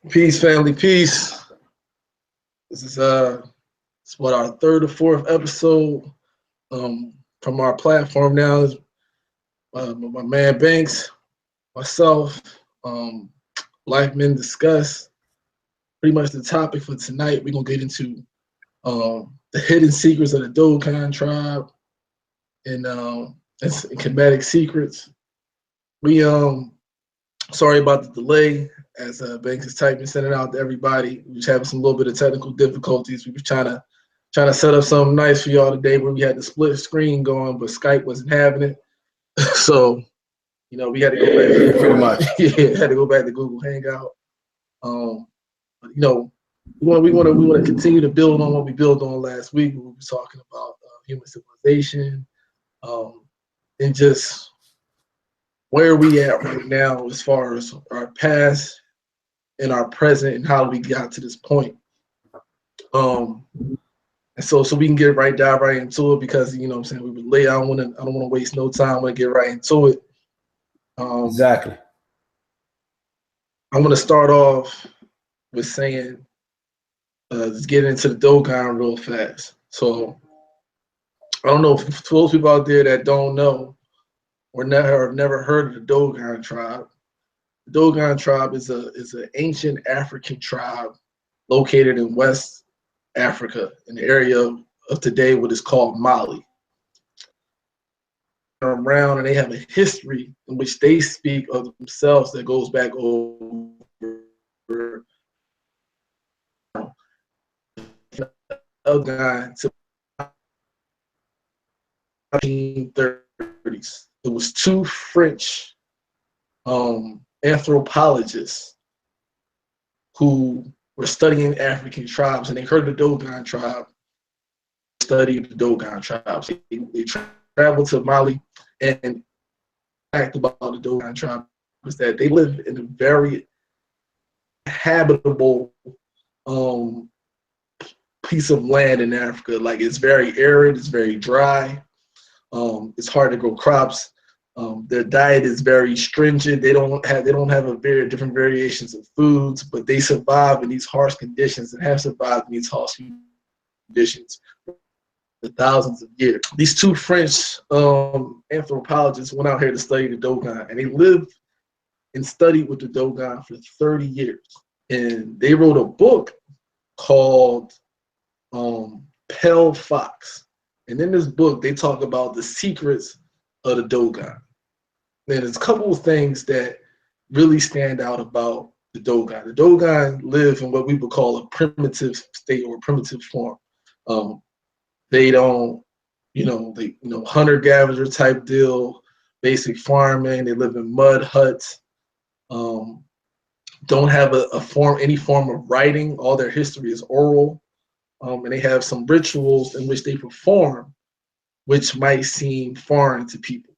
Peace, family, peace. This is it's what our third or fourth episode from our platform now. Is my man Banks, myself, um, Life Men Discuss. Pretty much the topic for tonight. We're gonna get into the hidden secrets of the Dogon tribe and Kemetic secrets. We sorry about the delay as Banks is typing, sending it out to everybody. We was having some little bit of technical difficulties. We was trying to set up something nice for y'all today where we had the split screen going, but Skype wasn't having it. So, we had to go back. Pretty much. Yeah, had to go back to Google Hangout. But, we want to continue to build on what we built on last week. We were talking about human civilization, and just where we at right now as far as our past and our present and how we got to this point. And so we can dive right into it because what I'm saying, we would lay. I don't want to waste no time. I want to get right into it. Exactly. I'm gonna start off with saying, let's get into the Dogon real fast. So I don't know if those people out there that don't know or never heard of the Dogon tribe. The Dogon tribe is an ancient African tribe located in West Africa, in the area of today what is called Mali. Around, and they have a history in which they speak of themselves that goes back over to 1930s. It was two French anthropologists who were studying African tribes, and they heard of the Dogon tribe, studied the Dogon tribes. They traveled to Mali, and the fact about the Dogon tribe was that they live in a very habitable piece of land in Africa. Like, it's very arid, it's very dry, it's hard to grow crops. Their diet is very stringent. They don't have a very different variations of foods, but they survive in these harsh conditions and have survived in these harsh conditions for thousands of years. These two French anthropologists went out here to study the Dogon, and they lived and studied with the Dogon for 30 years. And they wrote a book called Pale Fox. And in this book, they talk about the secrets of the Dogon. And there's a couple of things that really stand out about the Dogon. The Dogon live in what we would call a primitive state or primitive form. They don't, hunter-gatherer type deal, basic farming. They live in mud huts. Don't have any form of writing. All their history is oral. And they have some rituals in which they perform, which might seem foreign to people.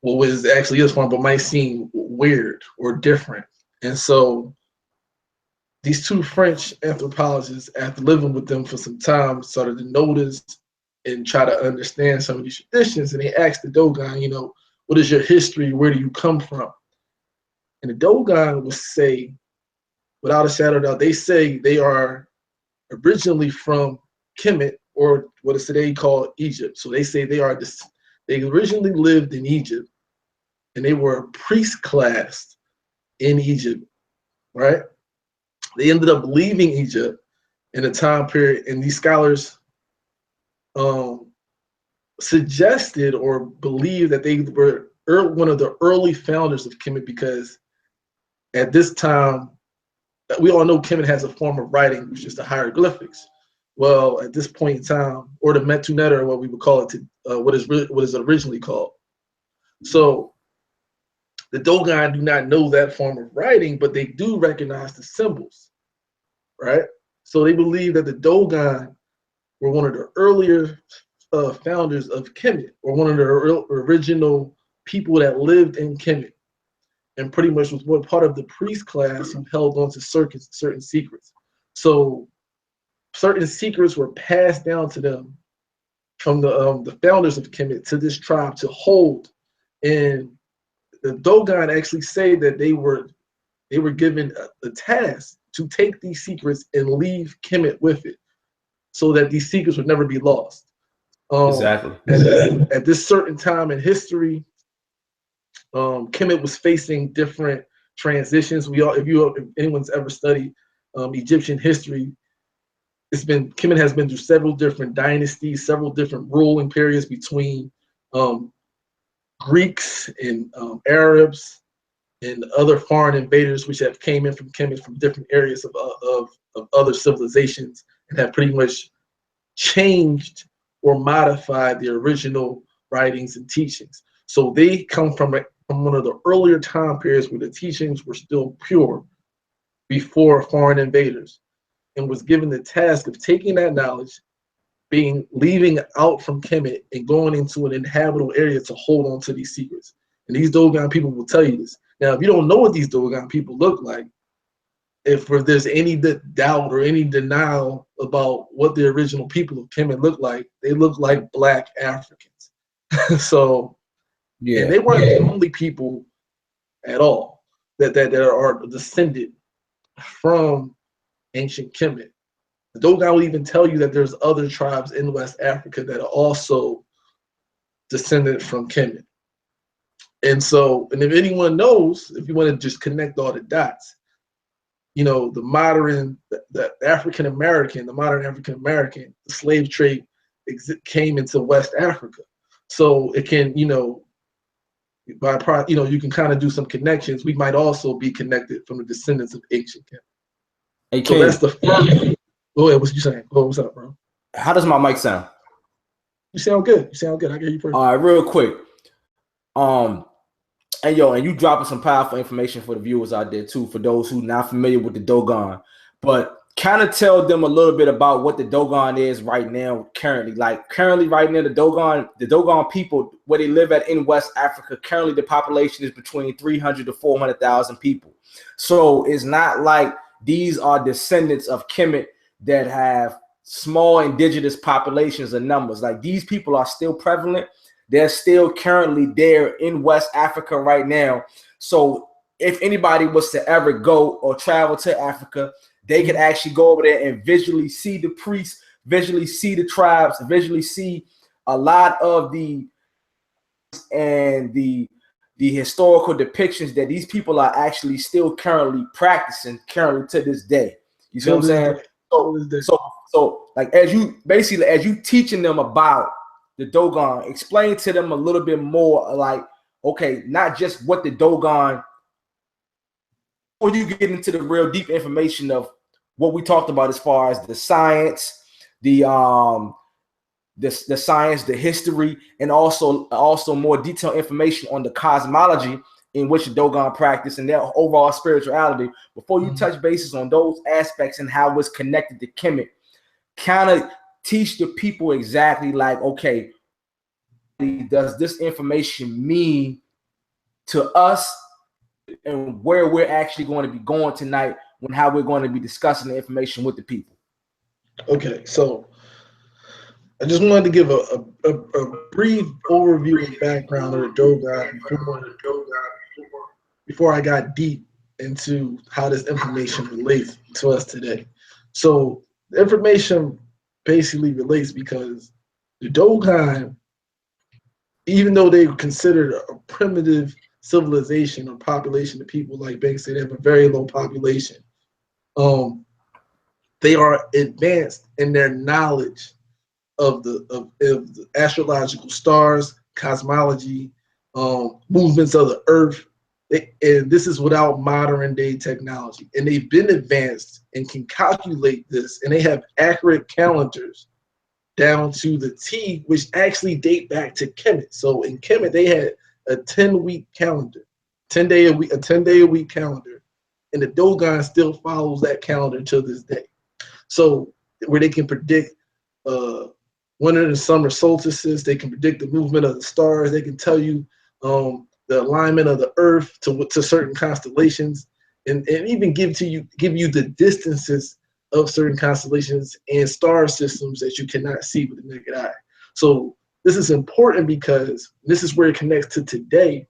Well, what actually is foreign, but might seem weird or different. And so these two French anthropologists, after living with them for some time, started to notice and try to understand some of these traditions. And they asked the Dogon, what is your history? Where do you come from? And the Dogon would say, without a shadow of doubt, they say they are originally from Kemet, or what is today called Egypt. So they say they originally lived in Egypt, and they were priest class in Egypt, right? They ended up leaving Egypt in a time period, and these scholars suggested or believed that they were one of the early founders of Kemet, because at this time, we all know Kemet has a form of writing, which is the hieroglyphics. Well, at this point in time, or the Metu Neter, or what we would call it, what is originally called. So the Dogon do not know that form of writing, but they do recognize the symbols, right? So they believe that the Dogon were one of the earlier founders of Kemet, or one of the original people that lived in Kemet, and pretty much was one part of the priest class who held on to certain secrets. So certain secrets were passed down to them from the founders of Kemet to this tribe to hold. And the Dogon actually say that they were they were given the task to take these secrets and leave Kemet with it, so that these secrets would never be lost. Exactly. At this certain time in history, Kemet was facing different transitions. If anyone's ever studied Egyptian history, Kemet has been through several different dynasties, several different ruling periods between Greeks and Arabs and other foreign invaders, which have came in from Kemet from different areas of other civilizations, and have pretty much changed or modified the original writings and teachings. So they come from one of the earlier time periods where the teachings were still pure before foreign invaders, and was given the task of taking that knowledge, leaving out from Kemet and going into an inhabitable area to hold on to these secrets. And these Dogon people will tell you this. Now, if you don't know what these Dogon people look like, if there's any doubt or any denial about what the original people of Kemet look like, they look like Black Africans. So, yeah, and they weren't the only people at all that are descended from ancient Kemet. The Dogon will even tell you that there's other tribes in West Africa that are also descended from Kemet. And so, and if anyone knows, if you want to just connect all the dots, the modern African American, the slave trade came into West Africa. So it can, you can kind of do some connections. We might also be connected from the descendants of ancient Kemet. Hey, so that's the first. Go ahead. What you saying? What's up, bro? How does my mic sound? You sound good. I hear you first. All right, real quick. And you dropping some powerful information for the viewers out there too, for those who not familiar with the Dogon. But kind of tell them a little bit about what the Dogon is right now, currently. Like currently, right now, the Dogon people, where they live at in West Africa, currently the population is between 300 to 400,000 people. So it's not like these are descendants of Kemet that have small indigenous populations and numbers. Like these people are still prevalent. They're still currently there in West Africa right now. So if anybody was to ever go or travel to Africa, they could actually go over there and visually see the priests, visually see the tribes, visually see a lot of the historical depictions that these people are actually still currently practicing currently to this day. You see what I'm saying? So like as you teaching them about the Dogon, explain to them a little bit more, like, okay, not just what the Dogon, when you get into the real deep information of what we talked about as far as the science, the science, the history, and also more detailed information on the cosmology in which the Dogon practice and their overall spirituality. Before you touch bases on those aspects and how it's connected to Kemet, kind of teach the people exactly like, okay, does this information mean to us and where we're actually going to be going tonight when how we're going to be discussing the information with the people. Okay, so I just wanted to give a brief overview and background of the Dogon before I got deep into how this information relates to us today. So the information basically relates because the Dogon, even though they were considered a primitive civilization or population of people, like Banks said, they have a very low population. They are advanced in their knowledge of the astrological stars, cosmology, movements of the earth. And this is without modern day technology. And they've been advanced and can calculate this, and they have accurate calendars down to the T, which actually date back to Kemet. So in Kemet, they had a 10-week calendar, 10-day a week calendar, and the Dogon still follows that calendar to this day. So where they can predict winter and summer solstices, they can predict the movement of the stars, they can tell you the alignment of the earth to certain constellations, and even give you the distances of certain constellations and star systems that you cannot see with the naked eye. So this is important because this is where it connects to today.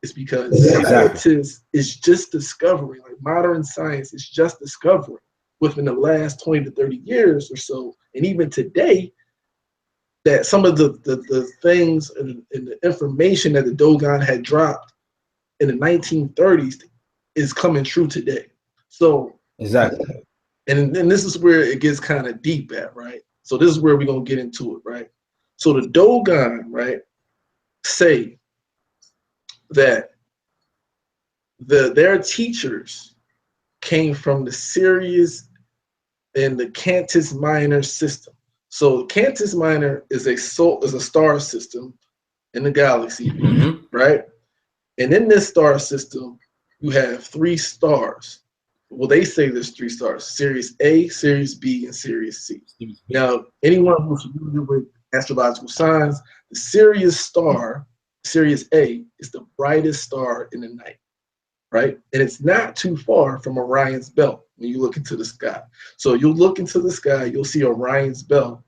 It's because Exactly. scientists is just discovering, like modern science is just discovering within the last 20 to 30 years or so, and even today, that some of the things and the information that the Dogon had dropped in the 1930s is coming true today. So, Exactly. and this is where it gets kind of deep at, right? So this is where we're gonna get into it, right? So the Dogon, right, say that their teachers came from the Sirius and the Cantus Minor system. So Cantus Minor is a star system in the galaxy, Mm-hmm. right? And in this star system, you have three stars. Well, they say there's three stars: Sirius A, Sirius B, and Sirius C. Now, anyone who's familiar with astrological signs, the Sirius star, Sirius A, is the brightest star in the night, right? And it's not too far from Orion's belt when you look into the sky. So you'll look into the sky, you'll see Orion's belt,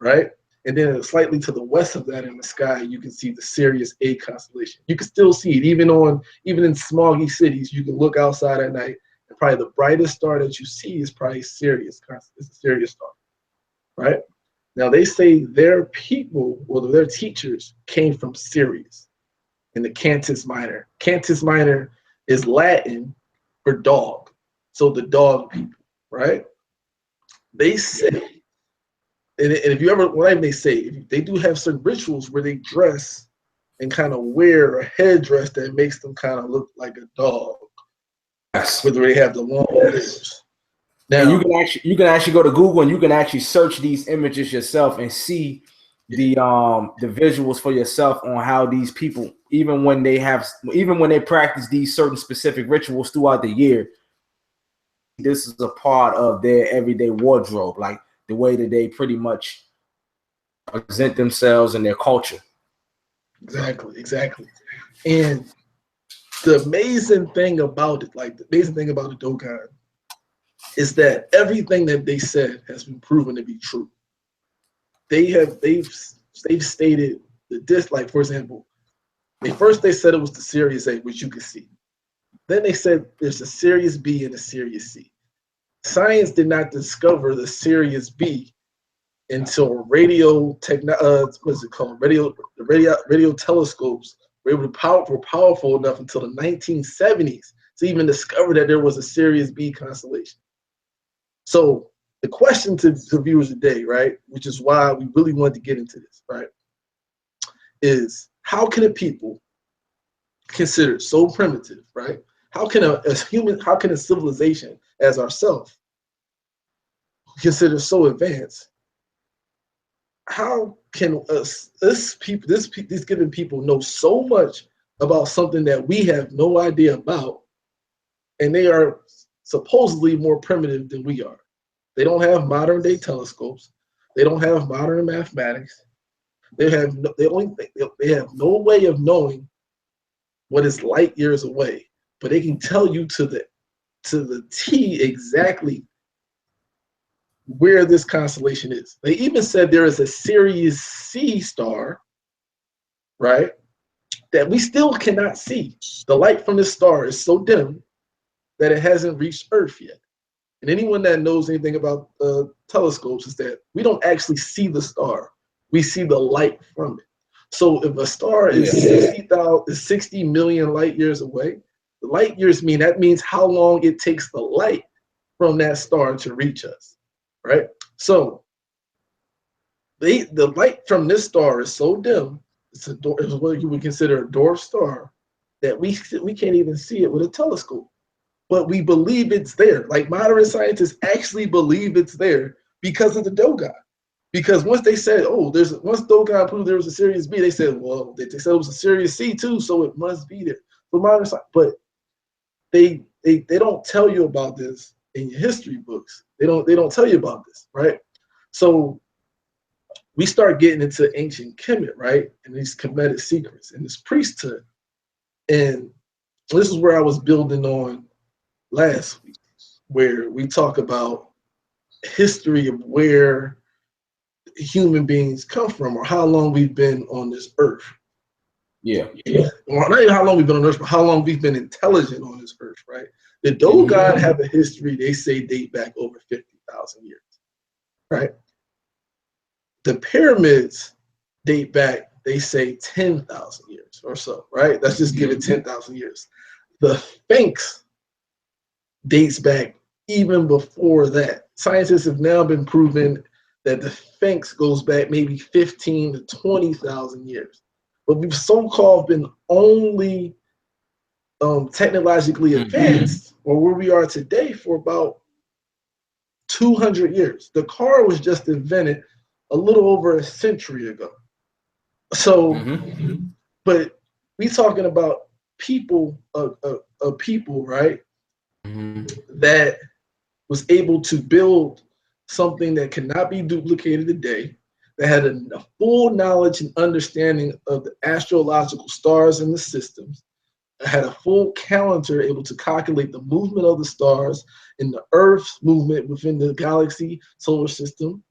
right? And then slightly to the west of that in the sky, you can see the Sirius A constellation. You can still see it even in smoggy cities. You can look outside at night, and probably the brightest star that you see is probably Sirius. It's a Sirius star, right? Now they say their people, well, their teachers came from Sirius in the Cantus Minor. Cantus Minor is Latin for dog, so the dog people, right? They say, and if you ever, whatever they say, they do have certain rituals where they dress and kind of wear a headdress that makes them kind of look like a dog, Yes. whether they have the long ears. And Now, you can actually go to Google and you can actually search these images yourself and see the visuals for yourself on how these people, even when they practice these certain specific rituals throughout the year, this is a part of their everyday wardrobe, like the way that they pretty much present themselves and their culture. exactly. And the amazing thing about it, like the amazing thing about the Dogon, is that everything that they said has been proven to be true. They've stated the disc, like for example, they said it was the Sirius A, which you can see. Then they said there's a Sirius B and a Sirius C. Science did not discover the Sirius B until what's it called? Radio telescopes were powerful enough until the 1970s to even discover that there was a Sirius B constellation. So the question to viewers today, right, which is why we really wanted to get into this, right, is how can a people considered so primitive, right? How can a civilization as ourselves considered so advanced? How can these given people know so much about something that we have no idea about, and they are supposedly more primitive than we are? They don't have modern day telescopes. They don't have modern mathematics. They have no way of knowing what is light years away, but they can tell you to the T exactly where this constellation is. They even said there is a Sirius C star, right, that we still cannot see. The light from this star is so dim that it hasn't reached Earth yet. And anyone that knows anything about telescopes is that we don't actually see the star. We see the light from it. So if a star is 60 million light years away, the light years means how long it takes the light from that star to reach us, right? So the light from this star is so dim, it's what you would consider a dwarf star, that we can't even see it with a telescope. But we believe it's there. Like modern scientists actually believe it's there because of the Dogon. Because once they said, once Dogon proved there was a Sirius B, they said, well, they said it was a Sirius C too, so it must be there. So modern science, but they don't tell you about this in your history books. They don't tell you about this, right? So we start getting into ancient Kemet, right? And these Kemetic secrets and this priesthood. And this is where I was building on last week, where we talk about history of where human beings come from or how long we've been on this earth. Yeah. Well, not even how long we've been on Earth, but how long we've been intelligent on this Earth, right? The Dogon have a history they say date back over 50,000 years, right? The pyramids date back, they say 10,000 years or so, right? Let's just give it 10,000 years. The Sphinx dates back even before that. Scientists have now been proven that the Sphinx goes back maybe 15 to 20,000 years. But we've so-called been only technologically advanced, or where we are today, for about 200 years. The car was just invented a little over a century ago. So, but we talking about people, a people, right, that was able to build something that cannot be duplicated today, that had a full knowledge and understanding of the astrological stars in the systems, had a full calendar able to calculate the movement of the stars and the Earth's movement within the galaxy solar system,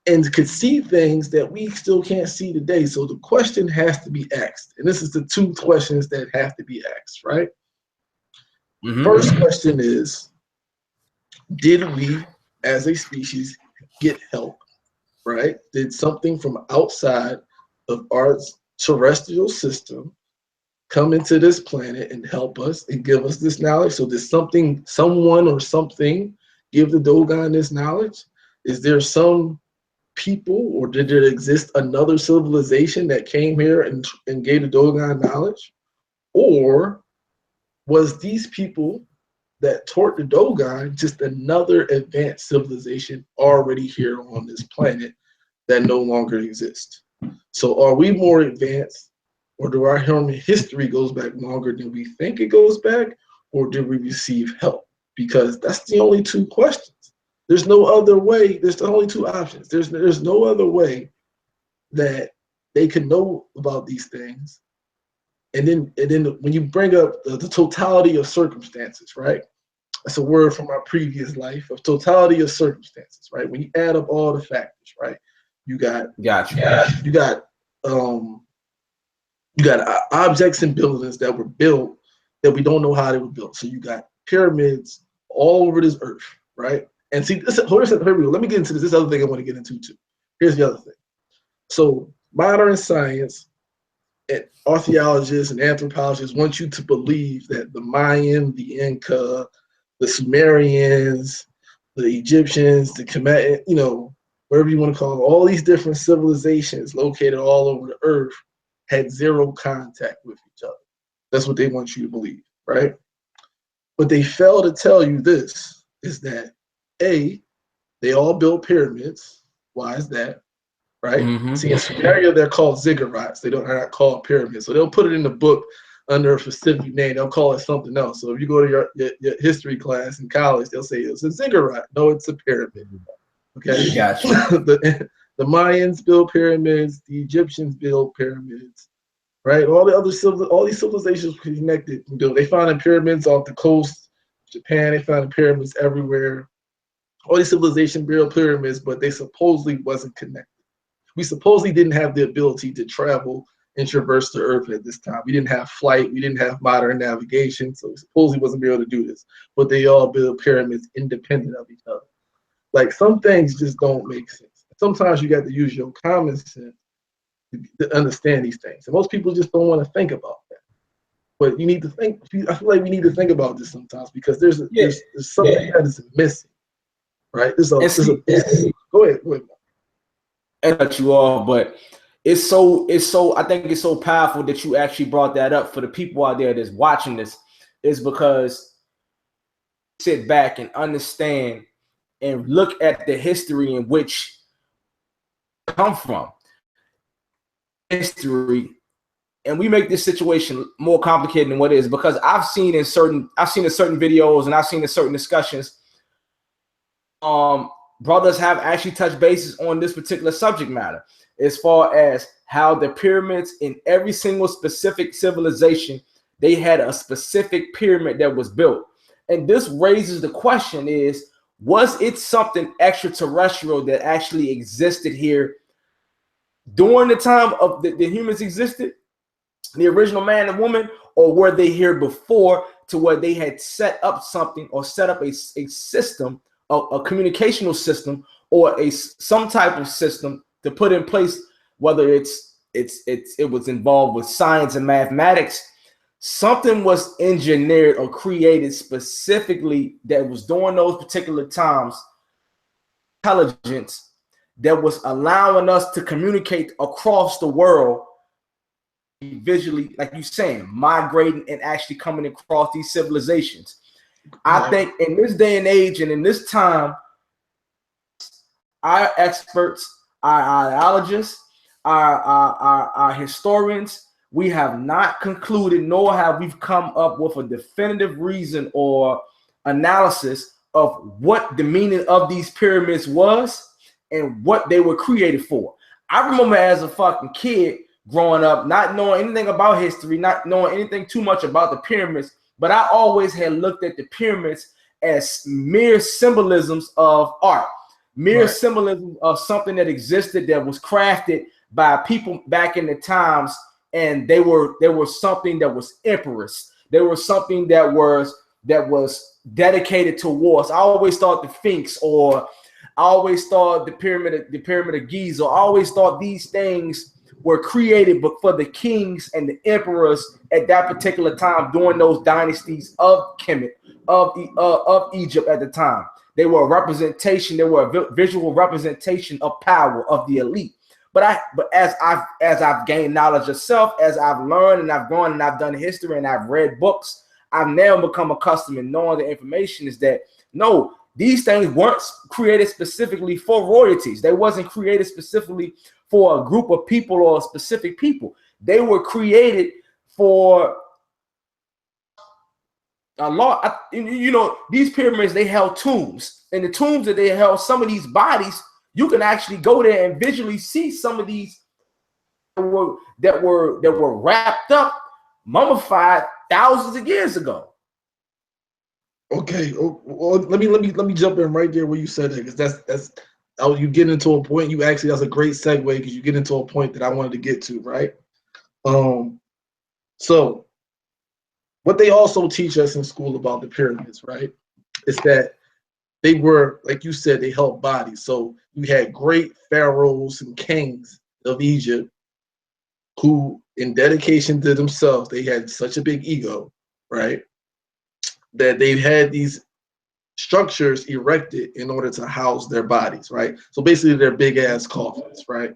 and could see things that we still can't see today. So the question has to be asked, and this is the two questions that have to be asked, right? First question is, did we as a species get help, right? Did something from outside of our terrestrial system come into this planet and help us and give us this knowledge? So did something, someone or something give the Dogon this knowledge? Is there some people, or did there exist another civilization that came here and gave the Dogon knowledge? Or was these people that taught the Dogon just another advanced civilization already here on this planet that no longer exists? So are we more advanced, or do our human history goes back longer than we think it goes back, or did we receive help? Because that's the only two questions. There's no other way. There's the only two options. There's no other way that they could know about these things. And then when you bring up the totality of circumstances, right? That's a word from our previous life, of totality of circumstances, right? When you add up all the factors, right? You got objects and buildings that were built that we don't know how they were built. So you got pyramids all over this earth, right? And see, here we go. Let me get into this other thing I want to get into too. Here's the other thing. So modern science and archaeologists and anthropologists want you to believe that the Mayan, the Inca, the Sumerians, the Egyptians, the Kemetic, whatever you want to call them, all these different civilizations located all over the earth had zero contact with each other. That's what they want you to believe, right? But they fail to tell you this, is that A, they all built pyramids. Why is that? Right? See, in Sumeria, they're called ziggurats. They're not called pyramids. So they'll put it in the book under a specific name. They'll call it something else. So if you go to your history class in college, they'll say it's a ziggurat. No, it's a pyramid. Okay? Gotcha. the Mayans built pyramids. The Egyptians built pyramids. Right? All these civilizations were connected. They found pyramids off the coast of Japan. They found pyramids everywhere. All these civilizations built pyramids, but they supposedly wasn't connected. We supposedly didn't have the ability to travel and traverse the earth at this time. We didn't have flight. We didn't have modern navigation. So we supposedly wasn't able to do this. But they all built pyramids independent of each other. Like, some things just don't make sense. Sometimes you got to use your common sense to understand these things. And most people just don't want to think about that. But you need to think. I feel like we need to think about this sometimes, because there's something that is missing. Right? Go ahead. And cut you off, but it's so I think it's so powerful that you actually brought that up for the people out there that's watching this, is because sit back and understand and look at the history in which come from history, and we make this situation more complicated than what it is, because I've seen in certain videos and I've seen in certain discussions brothers have actually touched bases on this particular subject matter, as far as how the pyramids in every single specific civilization, they had a specific pyramid that was built. And this raises the question is, was it something extraterrestrial that actually existed here during the time of the humans existed? the original man and woman, or were they here before to where they had set up something or set up a system, a communicational system, or some type of system to put in place, whether it was involved with science and mathematics. Something was engineered or created specifically that was during those particular times, intelligence that was allowing us to communicate across the world visually, like you saying, migrating and actually coming across these civilizations. I think in this day and age and in this time, our experts, our ideologists, our historians, we have not concluded, nor have we come up with a definitive reason or analysis of what the meaning of these pyramids was and what they were created for. I remember as a fucking kid growing up, not knowing anything about history, not knowing anything too much about the pyramids, but I always had looked at the pyramids as mere symbolisms of art, mere symbolism of something that existed, that was crafted by people back in the times, and they were something that was emperors. They were something that was dedicated to wars. I always thought the Sphinx, or I always thought the pyramid of Giza. I always thought these things were created but for the kings and the emperors at that particular time during those dynasties of Kemet, of Egypt at the time. They were a representation. They were a visual representation of power of the elite. But as I've gained knowledge of self, as I've learned and I've grown and I've done history and I've read books, I've now become accustomed in knowing the information is that no, these things weren't created specifically for royalties. They wasn't created specifically for a group of people or a specific people. They were created for a lot. You know, these pyramids, they held tombs, and the tombs that they held some of these bodies, you can actually go there and visually see some of these that were wrapped up, mummified thousands of years ago. Okay, well, let me jump in right there where you said that, because that's you get into a point. You actually, that's a great segue, because you get into a point that I wanted to get to, right? So what they also teach us in school about the pyramids, right, is that they were, like you said, they held bodies. So you had great pharaohs and kings of Egypt who, in dedication to themselves, they had such a big ego, right, that they had these structures erected in order to house their bodies, right? So basically they're big ass coffins, right?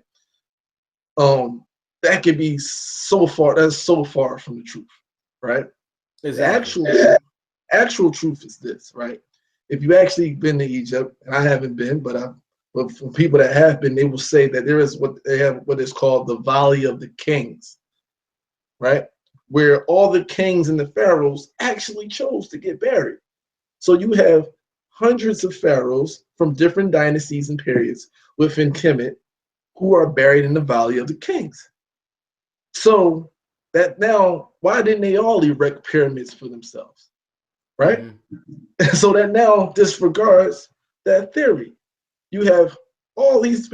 That could be so far, that's so far from the truth, right? Exactly. The actual truth is this, right? If you actually been to Egypt, and I haven't been, but for people that have been, they will say that there is what they have, what is called the Valley of the Kings, right? Where all the kings and the pharaohs actually chose to get buried. So you have hundreds of pharaohs from different dynasties and periods within Kemet who are buried in the Valley of the Kings. So that now, why didn't they all erect pyramids for themselves, right? Mm-hmm. So that now disregards that theory. You have all these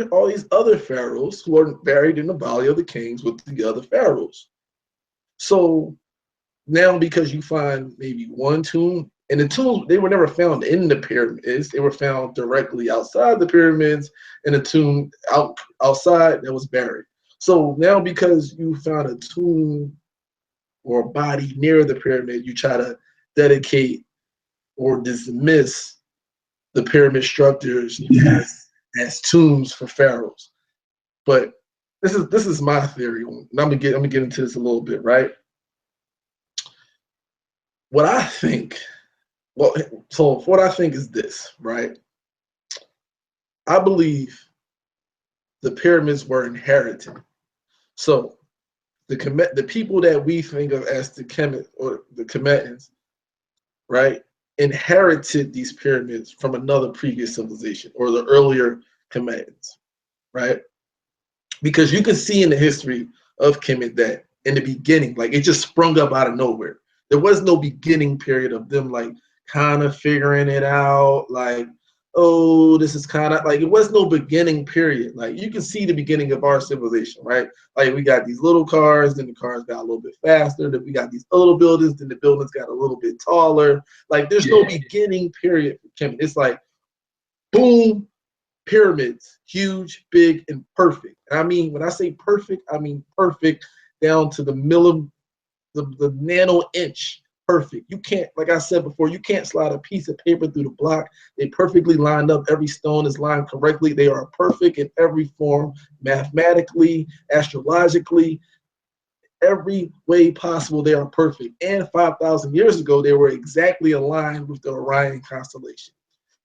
other pharaohs who are buried in the Valley of the Kings with the other pharaohs. So now, because you find maybe one tomb, and the tombs, they were never found in the pyramids. They were found directly outside the pyramids in a tomb outside that was buried. So now, because you found a tomb or a body near the pyramid, you try to dedicate or dismiss the pyramid structures as tombs for pharaohs. But this is my theory. I'm gonna get into this a little bit, right? What I think is this, right? I believe the pyramids were inherited. So the people that we think of as the Kemet or the Kemetans, right, inherited these pyramids from another previous civilization or the earlier Kemetans, right? Because you can see in the history of Kemet that in the beginning, like, it just sprung up out of nowhere. There was no beginning period of them like kind of figuring it out, like oh, this is kind of like, it was no beginning period. Like you can see the beginning of our civilization, right? Like we got these little cars, then the cars got a little bit faster, then we got these little buildings, then the buildings got a little bit taller. Like there's no beginning period for Kemet. It's like boom, pyramids, huge, big, and perfect. And I mean, when I say perfect, I mean perfect down to the nano inch perfect. You can't, like I said before, you can't slide a piece of paper through the block. They perfectly lined up. Every stone is lined correctly. They are perfect in every form, mathematically, astrologically, every way possible. They are perfect. And 5,000 years ago, they were exactly aligned with the Orion constellation.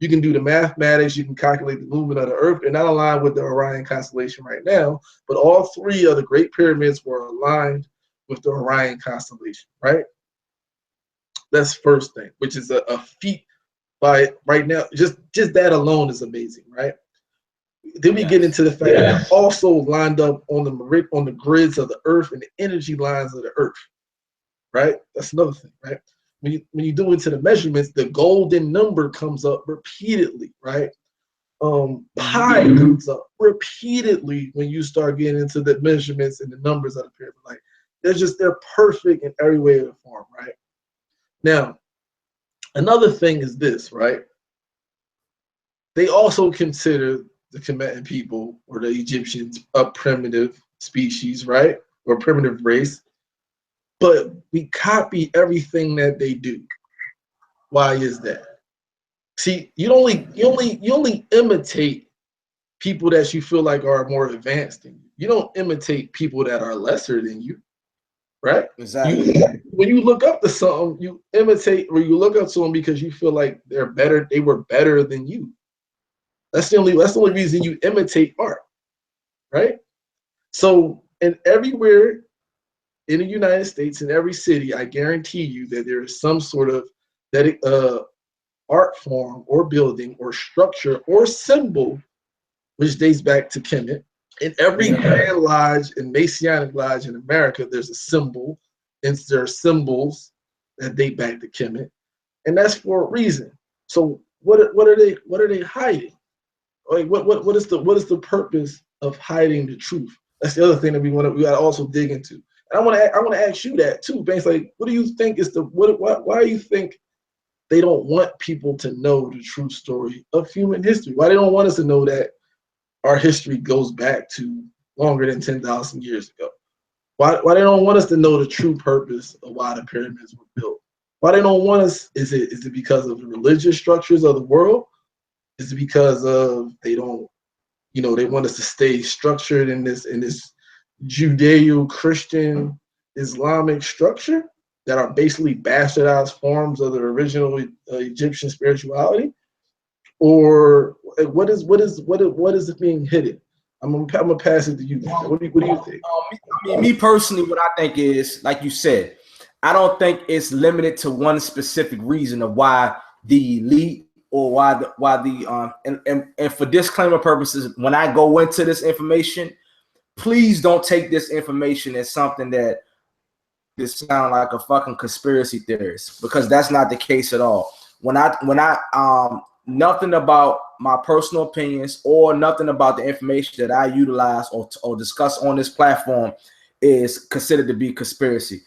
You can do the mathematics, you can calculate the movement of the Earth. They're not aligned with the Orion constellation right now, but all three of the Great Pyramids were aligned with the Orion constellation, right? That's first thing, which is a feat by right now. Just that alone is amazing, right? Then we get into the fact that they're also lined up on the grids of the Earth and the energy lines of the Earth, right? That's another thing, right? When you do into the measurements, the golden number comes up repeatedly, right? Pi comes up repeatedly when you start getting into the measurements and the numbers of the pyramid. Like they're perfect in every way of the form, right? Now, another thing is this, right? They also consider the Kemetic people or the Egyptians a primitive species, right? Or primitive race. But we copy everything that they do. Why is that? See, you only imitate people that you feel like are more advanced than you. You don't imitate people that are lesser than you, right? Exactly. When you look up to something, you imitate or you look up to them because you feel like they're better. They were better than you. That's the only reason you imitate art, right? So, and everywhere in the United States, in every city, I guarantee you that there is some sort of art form or building or structure or symbol which dates back to Kemet. In every Grand Lodge and Masonic Lodge in America, there's a symbol, and there are symbols that date back to Kemet, and that's for a reason. So, what are they hiding? Like what is the purpose of hiding the truth? That's the other thing that we got to also dig into. And I want to ask you that too, Banks. Like, what do you think is why do you think they don't want people to know the true story of human history? Why they don't want us to know that our history goes back to longer than 10,000 years ago? Why they don't want us to know the true purpose of why the pyramids were built? Why they don't want us? Is it because of the religious structures of the world? Is it because of they want us to stay structured in this Judeo-Christian Islamic structure that are basically bastardized forms of the original Egyptian spirituality? Or what is being hidden? I'm gonna pass it to you. What do you think? Me personally, what I think is, like you said, I don't think it's limited to one specific reason of why the elite or and for disclaimer purposes, when I go into this information, please don't take this information as something that just sound like a fucking conspiracy theorist, because that's not the case at all. When I nothing about my personal opinions or nothing about the information that I utilize or discuss on this platform is considered to be conspiracy.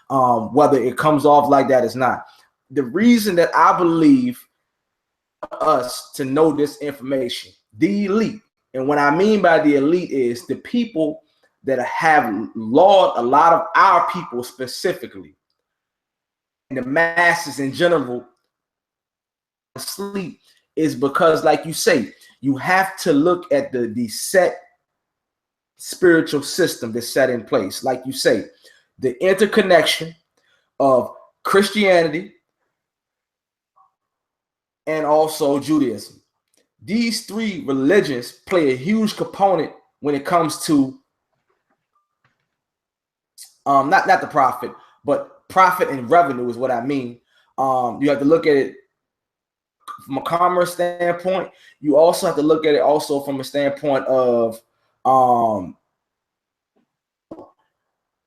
Whether it comes off like that is not. The reason that I believe us to know this information, the elite, and what I mean by the elite is the people that have lured a lot of our people specifically, and the masses in general, sleep, is because, like you say, you have to look at the set spiritual system that's set in place. Like you say, the interconnection of Christianity and also Judaism. These three religions play a huge component when it comes to not the profit, but profit and revenue is what I mean. You have to look at it from a commerce standpoint. You also have to look at it also from a standpoint of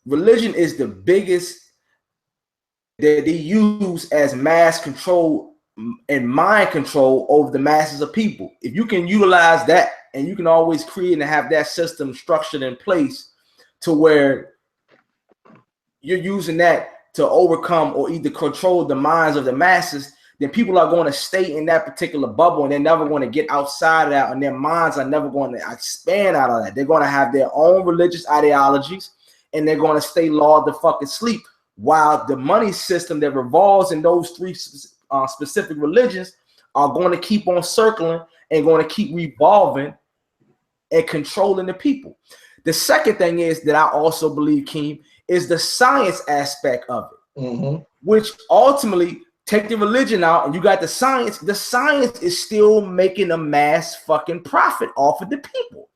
religion is the biggest that they use as mass control and mind control over the masses of people. If you can utilize that, and you can always create and have that system structured in place to where you're using that to overcome or either control the minds of the masses, then people are going to stay in that particular bubble, and they're never going to get outside of that, and their minds are never going to expand out of that. They're going to have their own religious ideologies, and they're going to stay lulled the fucking sleep, while the money system that revolves in those three specific religions are going to keep on circling and going to keep revolving and controlling the people. The second thing is that I also believe, Keem, is the science aspect of it, which ultimately take the religion out and you got the science. The science is still making a mass fucking profit off of the people.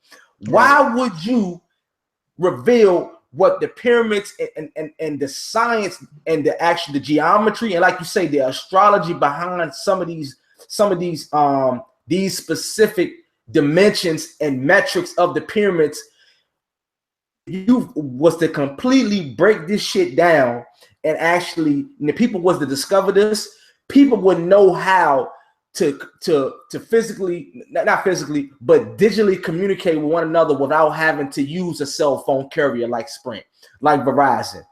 Why would you reveal what the pyramids and the science and the geometry and, like you say, the astrology behind some of these specific dimensions and metrics of the pyramids? You was to completely break this shit down, and actually, and the people was to discover this, people would know how to physically, not physically, but digitally communicate with one another without having to use a cell phone carrier like Sprint, like Verizon.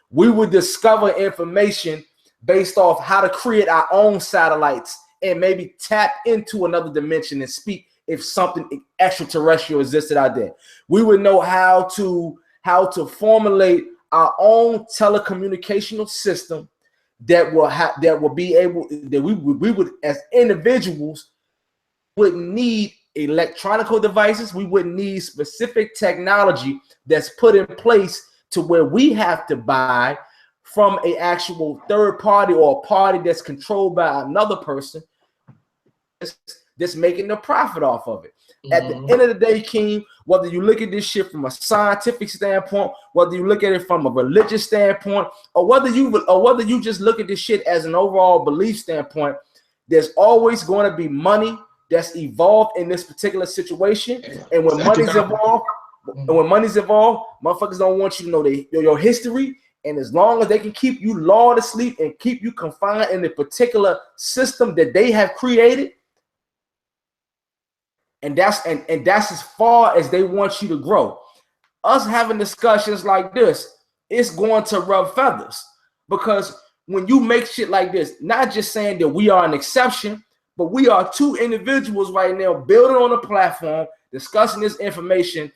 We would discover information based off how to create our own satellites and maybe tap into another dimension and speak if something extraterrestrial existed out there. We would know how to formulate our own telecommunicational system that will be able, that we would as individuals wouldn't need electronic devices. We wouldn't need specific technology that's put in place to where we have to buy from a actual third party or a party that's controlled by another person that's making the profit off of it. At the end of the day, Keem, whether you look at this shit from a scientific standpoint, whether you look at it from a religious standpoint, or whether you just look at this shit as an overall belief standpoint, there's always going to be money that's evolved in this particular situation. And when money's involved, motherfuckers don't want you to know your history. And as long as they can keep you lulled to sleep and keep you confined in the particular system that they have created, and that's as far as they want you to grow. Us having discussions like this, it's going to rub feathers, because when you make shit like this, not just saying that we are an exception, but we are two individuals right now building on a platform, discussing this information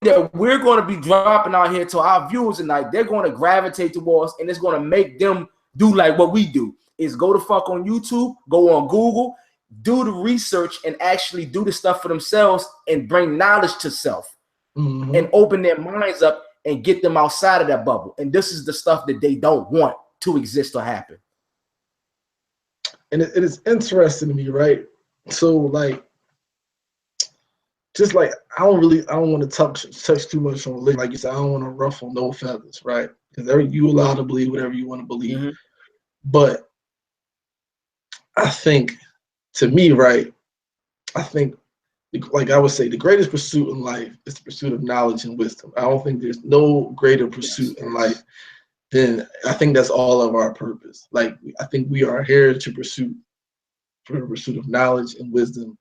that we're going to be dropping out here to our viewers tonight. They're going to gravitate towards, and it's going to make them do like what we do, is go to fuck on YouTube, go on Google, do the research, and actually do the stuff for themselves and bring knowledge to self and open their minds up and get them outside of that bubble. And this is the stuff that they don't want to exist or happen. And it is interesting to me, right? So, like, just like I don't want to touch too much on religion. Like you said, I don't want to ruffle no feathers, right? Because you allowed to believe whatever you want to believe. But I think, to me, right, I think, like I would say, the greatest pursuit in life is the pursuit of knowledge and wisdom. I don't think there's no greater pursuit in life than, I think that's all of our purpose. Like, I think we are here to pursue for the pursuit of knowledge and wisdom,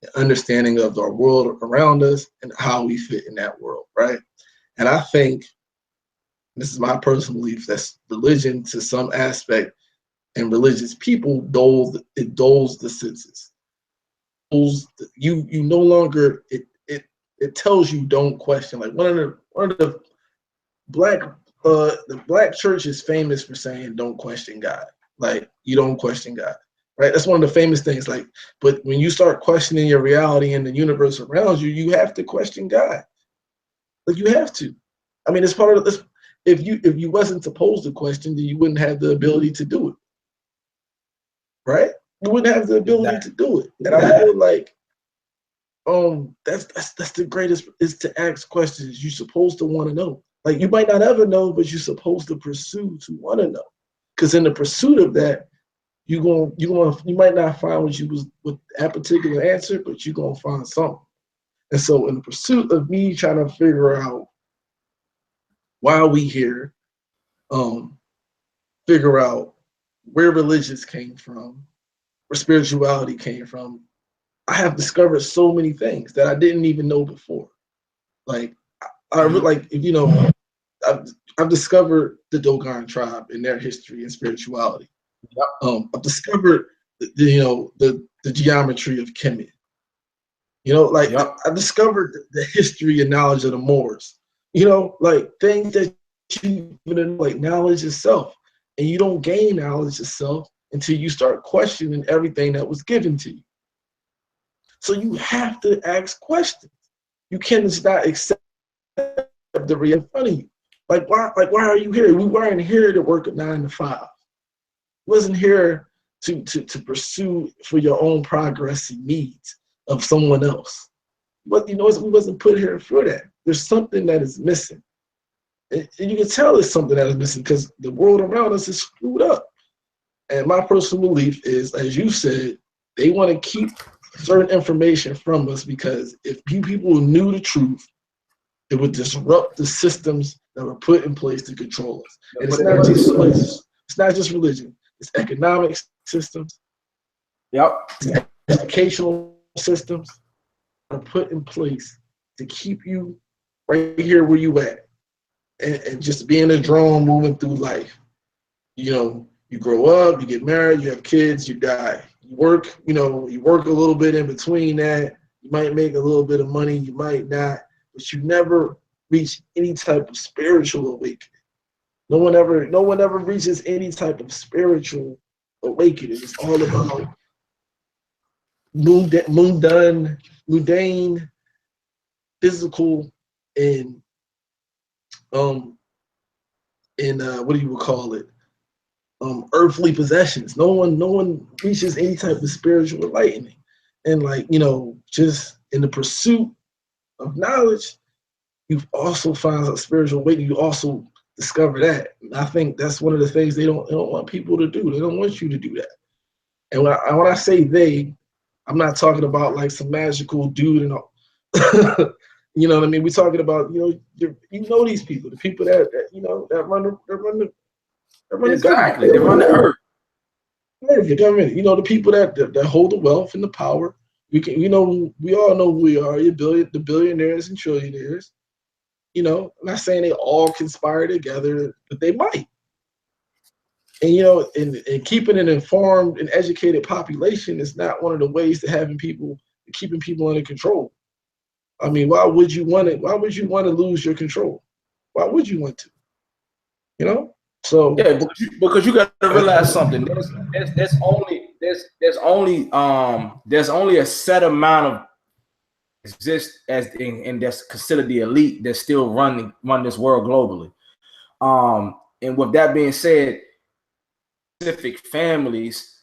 and understanding of our world around us and how we fit in that world, right? And I think, this is my personal belief, that's religion to some aspect, and religious people dulls the senses. You no longer, it tells you don't question. Like one of the black church is famous for saying don't question God. Like, you don't question God, right? That's one of the famous things. Like, but when you start questioning your reality and the universe around you, you have to question God. Like, you have to. I mean, it's part of this. If you wasn't supposed to question, then you wouldn't have the ability to do it, right? You wouldn't have the ability to do it. And I feel like that's the greatest, is to ask questions. You're supposed to want to know. Like, you might not ever know, but you're supposed to pursue to want to know. Because in the pursuit of that, you might not find what you was with that particular answer, but you're gonna find something. And so in the pursuit of me trying to figure out why we here, figure out where religions came from, where spirituality came from, I have discovered so many things that I didn't even know before. Like like you know, I've, I've discovered the Dogon tribe and their history and spirituality. Yep. I've discovered the geometry of Kemet. Like Yep. I discovered the history and knowledge of the Moors. Like things that you even like knowledge itself, and you don't gain knowledge itself until you start questioning everything that was given to you. So you have to ask questions. You cannot not accept the reality in front of you. Why are you here? We weren't here to work a 9 to 5. We wasn't here to pursue for your own progress and needs of someone else. But we wasn't put here for that. There's something that is missing. And you can tell there's something that is missing because the world around us is screwed up. And my personal belief is, as you said, they want to keep certain information from us because if people knew the truth, it would disrupt the systems that were put in place to control us. And it's not just religion. It's not just religion. It's economic systems. Yep. It's educational systems are put in place to keep you right here where you at, and just being a drone moving through life. You grow up, you get married, you have kids, you die. You work a little bit in between that. You might make a little bit of money, you might not, but you never reach any type of spiritual awakening. No one ever reaches any type of spiritual awakening. It's all about mundane, physical, and what do you call it? Earthly possessions. No one reaches any type of spiritual enlightening. And just in the pursuit of knowledge, you've also found a spiritual awakening. You also discover that. And I think that's one of the things they don't want people to do. They don't want you to do that. And when I say they, I'm not talking about like some magical dude and all. You know what I mean? We're talking about these people, the people that run Exactly. They run the earth. The people that hold the wealth and the power. We all know who we are. The billionaires and trillionaires. I'm not saying they all conspire together, but they might. And and keeping an informed and educated population is not one of the ways to keeping people under control. I mean, why would you want it? Why would you want to lose your control? Why would you want to? So yeah, because you got to realize something. There's only a set amount of exist as in that's considered the elite that still run this world globally. And with that being said, specific families,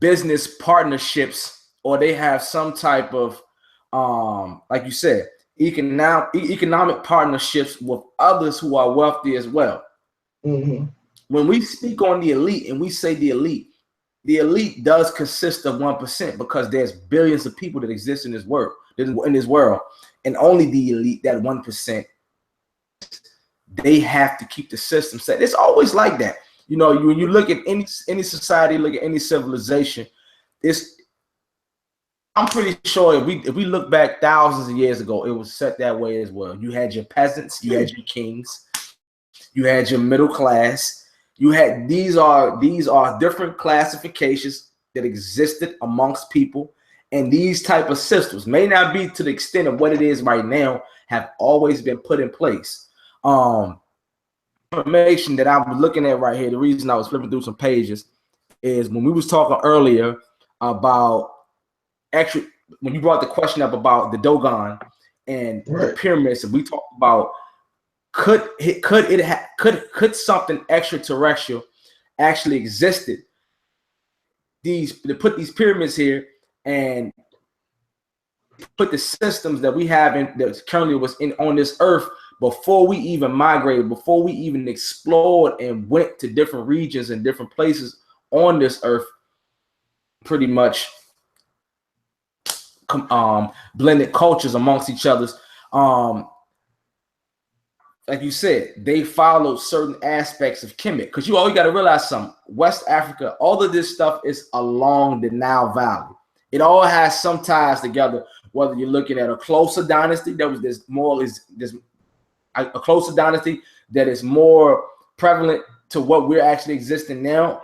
business partnerships, or they have some type of like you said, economic partnerships with others who are wealthy as well. Mm-hmm. When we speak on the elite and we say the elite does consist of 1% because there's billions of people that exist in this world, and only the elite, that 1%, they have to keep the system set. It's always like that. When you look at any society, look at any civilization, I'm pretty sure if we look back thousands of years ago, it was set that way as well. You had your peasants, you had your kings, you had your middle class. You had these are different classifications that existed amongst people, and these type of systems may not be to the extent of what it is right now, have always been put in place. Information that I was looking at right here, the reason I was flipping through some pages is when we was talking earlier about actually when you brought the question up about the Dogon and the pyramids, and we talked about could something extraterrestrial actually existed? They put these pyramids here and put the systems that we have in that currently was on this earth before we even migrated, before we even explored and went to different regions and different places on this earth, pretty much blended cultures amongst each other's. like you said, they followed certain aspects of Kemet. Because you always got to realize something. West Africa, all of this stuff is along the Nile Valley. It all has some ties together. Whether you're looking at a closer dynasty that was a closer dynasty that is more prevalent to what we're actually existing now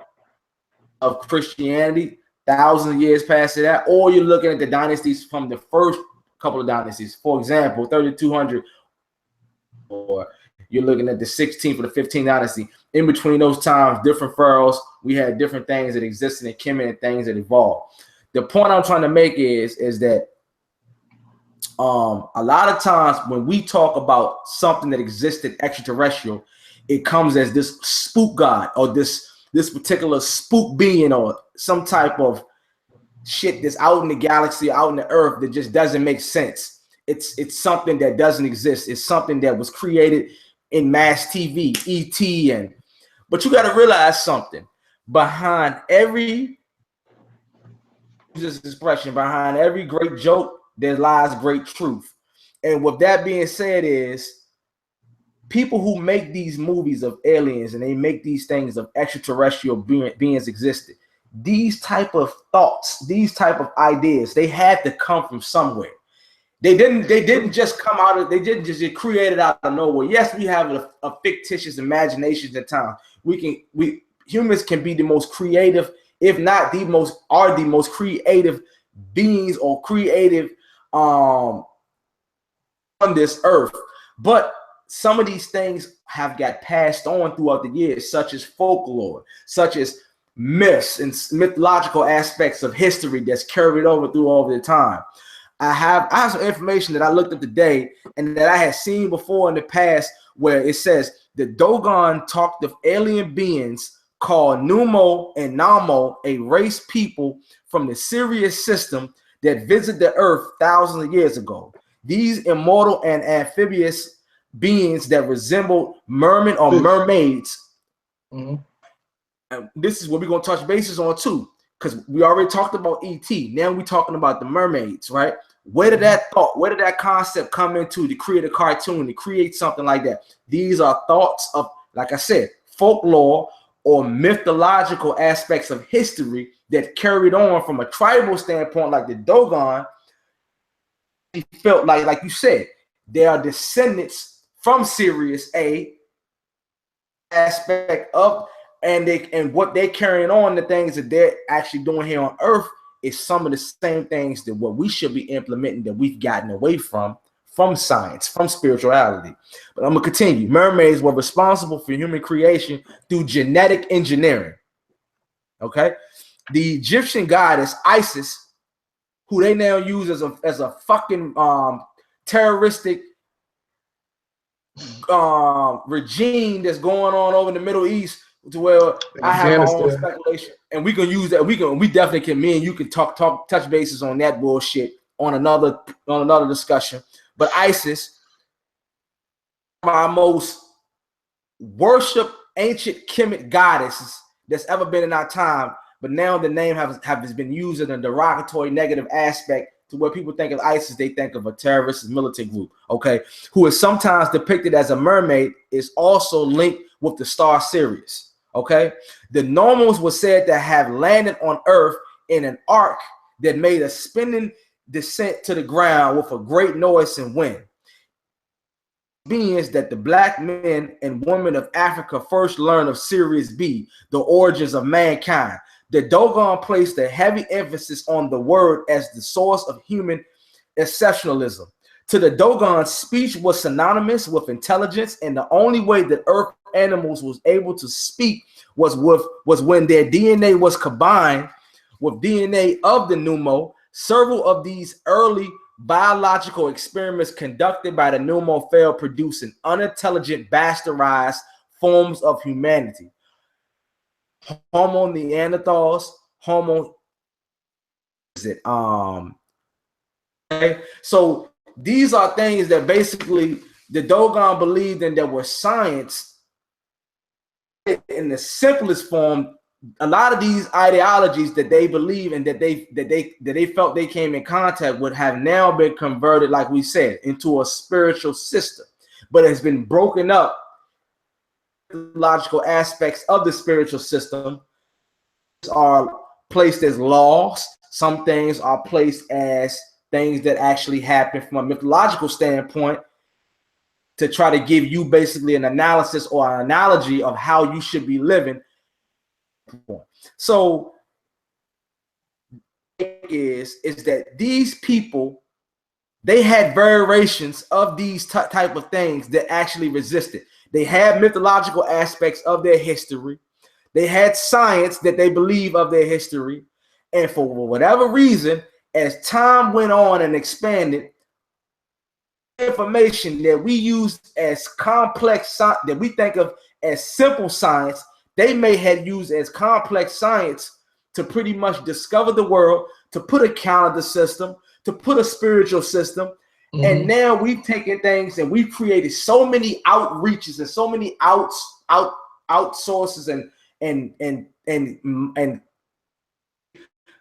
of Christianity, thousands of years past that, or you're looking at the dynasties from the first couple of dynasties. For example, 3200, or you're looking at the 16th or the 15th dynasty. In between those times, different pharaohs, we had different things that existed in Kemet and things that evolved. The point I'm trying to make is that a lot of times when we talk about something that existed extraterrestrial, it comes as this spook god or this particular spook being or some type of shit that's out in the galaxy, out in the earth that just doesn't make sense. It's something that doesn't exist. It's something that was created in mass TV, ET, but you got to realize something. Behind every expression, behind every great joke, there lies great truth. And with that being said, is people who make these movies of aliens and they make these things of extraterrestrial beings existed. These type of thoughts, these type of ideas, they had to come from somewhere. They didn't just come out of, they didn't just get created out of nowhere. Yes, we have a fictitious imaginations at times. Humans can be the most creative, if not the most creative beings or creative on this earth. But some of these things have got passed on throughout the years, such as folklore, such as myths and mythological aspects of history that's carried over through all the time. I have some information that I looked up today and that I had seen before in the past, where it says the Dogon talked of alien beings called Numo and Namo, a race people from the Sirius system that visited the earth thousands of years ago. These immortal and amphibious beings that resembled mermen or mermaids. Mm-hmm. And this is what we're going to touch bases on too, because we already talked about ET. Now we're talking about the mermaids, right? Where did that concept come into to create a cartoon, to create something like that? These are thoughts of, like I said, folklore or mythological aspects of history that carried on from a tribal standpoint, like the Dogon. He felt like you said, they are descendants from Sirius A aspect of, and what they're carrying on, the things that they're actually doing here on Earth is some of the same things that what we should be implementing that we've gotten away from science, from spirituality. But I'm gonna continue. Mermaids were responsible for human creation through genetic engineering. Okay, the Egyptian goddess Isis, who they now use as a fucking terroristic regime that's going on over in the Middle East, to where I have my own speculation, and we can use that. We definitely can. Me and you can touch bases on that bullshit on another discussion. But Isis, my most worshipped ancient Kemet goddesses that's ever been in our time, but now the name has been used in a derogatory, negative aspect to where people think of Isis, they think of a terrorist militant group, okay, who is sometimes depicted as a mermaid, is also linked with the star Sirius, okay? The Normals were said to have landed on Earth in an ark that made a spinning descent to the ground with a great noise and wind. Beings that the black men and women of Africa first learned of Sirius B, the origins of mankind. The Dogon placed a heavy emphasis on the word as the source of human exceptionalism. To the Dogon, speech was synonymous with intelligence, and the only way that Earth animals was able to speak was when their DNA was combined with DNA of the Numo. Several of these early biological experiments conducted by the Numo failed, producing unintelligent, bastardized forms of humanity. Homo Neanderthals, okay? So these are things that basically the Dogon believed in, that were science in the simplest form. A lot of these ideologies that they believe and that they felt they came in contact with have now been converted, like we said, into a spiritual system. but has been broken up. Logical aspects of the spiritual system are placed as laws. Some things are placed as things that actually happen from a mythological standpoint to try to give you basically an analysis or an analogy of how you should be living. So is that these people, they had variations of these type of things that actually resisted. They had mythological aspects of their history. They had science that they believe of their history. And for whatever reason, as time went on and expanded, information that we use as complex, that we think of as simple science, they may have used as complex science to pretty much discover the world, to put a calendar system, to put a spiritual system. Mm-hmm. And now we've taken things and we've created so many outreaches and so many outsources and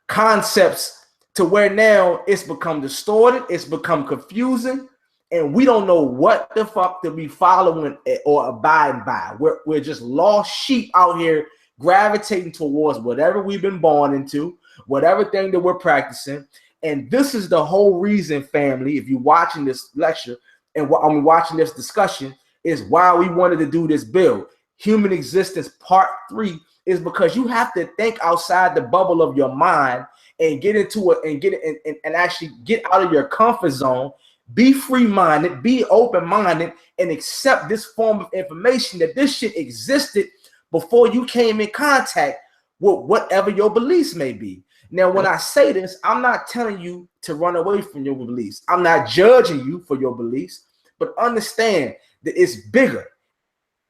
concepts to where now it's become distorted, it's become confusing, and we don't know what the fuck to be following or abiding by. We're just lost sheep out here gravitating towards whatever we've been born into, whatever thing that we're practicing. And this is the whole reason, family, if you're watching this lecture and I'm watching this discussion, is why we wanted to do this build. Human Existence Part 3 is because you have to think outside the bubble of your mind and get into it and get it and actually get out of your comfort zone. Be free-minded, be open-minded, and accept this form of information that this shit existed before you came in contact with whatever your beliefs may be. Now, when I say this, I'm not telling you to run away from your beliefs. I'm not judging you for your beliefs, but understand that it's bigger.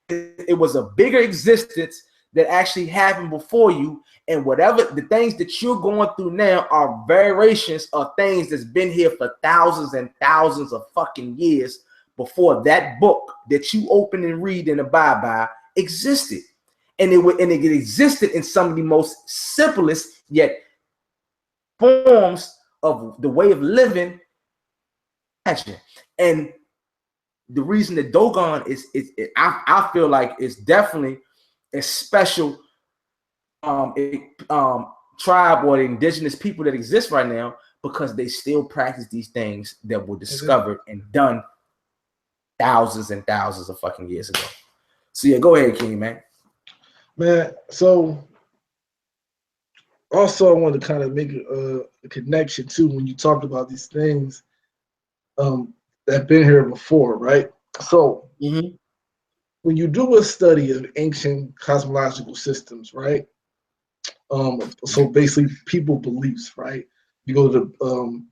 It was a bigger existence that actually happened before you, and whatever the things that you're going through now are variations of things that's been here for thousands and thousands of fucking years before that book that you open and read and abide by existed. And it existed in some of the most simplest yet forms of the way of living. And the reason that Dogon I feel like it's definitely a special tribe or the indigenous people that exist right now, because they still practice these things that were discovered and done thousands and thousands of fucking years ago. So yeah, go ahead, King, man. So also I wanted to kind of make a connection too when you talked about these things that have been here before, right? So when you do a study of ancient cosmological systems, right? So basically people beliefs, right? You go to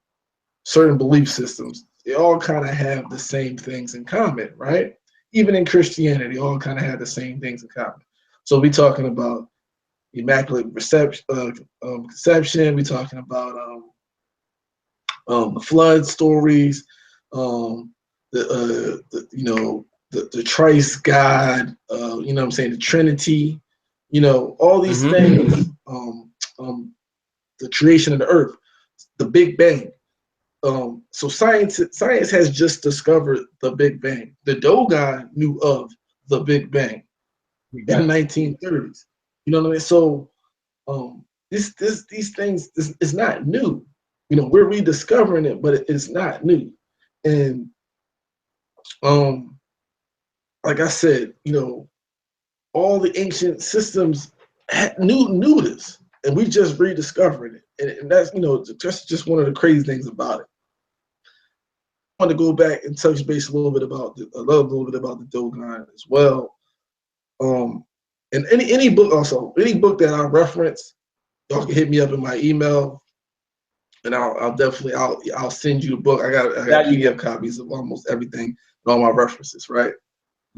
certain belief systems, they all kind of have the same things in common, right? Even in Christianity, they all kind of have the same things in common. So we're talking about immaculate conception. We're talking about the flood stories, the Christ God, you know what I'm saying, the Trinity, you know, all these things, the creation of the earth, the Big Bang. So science has just discovered the Big Bang. The Dogon knew of the Big Bang in the 1930s. You know what I mean? So these things is not new. You know, we're rediscovering it, but it's not new. And like I said, you know, all the ancient systems knew this, and we just rediscovering it. And that's, you know, just one of the crazy things about it. I want to go back and touch base a little bit about the Dogon as well. And any book that I reference, y'all can hit me up in my email, and I'll definitely send you the book. I got PDF copies of almost everything and all my references, right?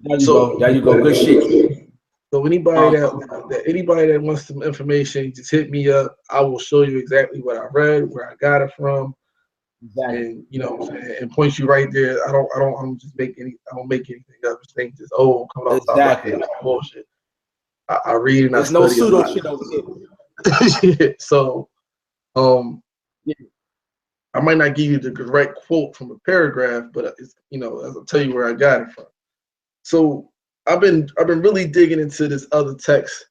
There you go. Good shit. So anybody that wants some information, just hit me up. I will show you exactly what I read, where I got it from. Exactly. And you know, and point you right there. I don't make anything up. Just think just coming off exactly. Top of bullshit. I read and there's I study no pseudo shit over here. So I might not give you the correct quote from a paragraph, but it's, you know, I'll tell you where I got it from. So I've been really digging into this other text.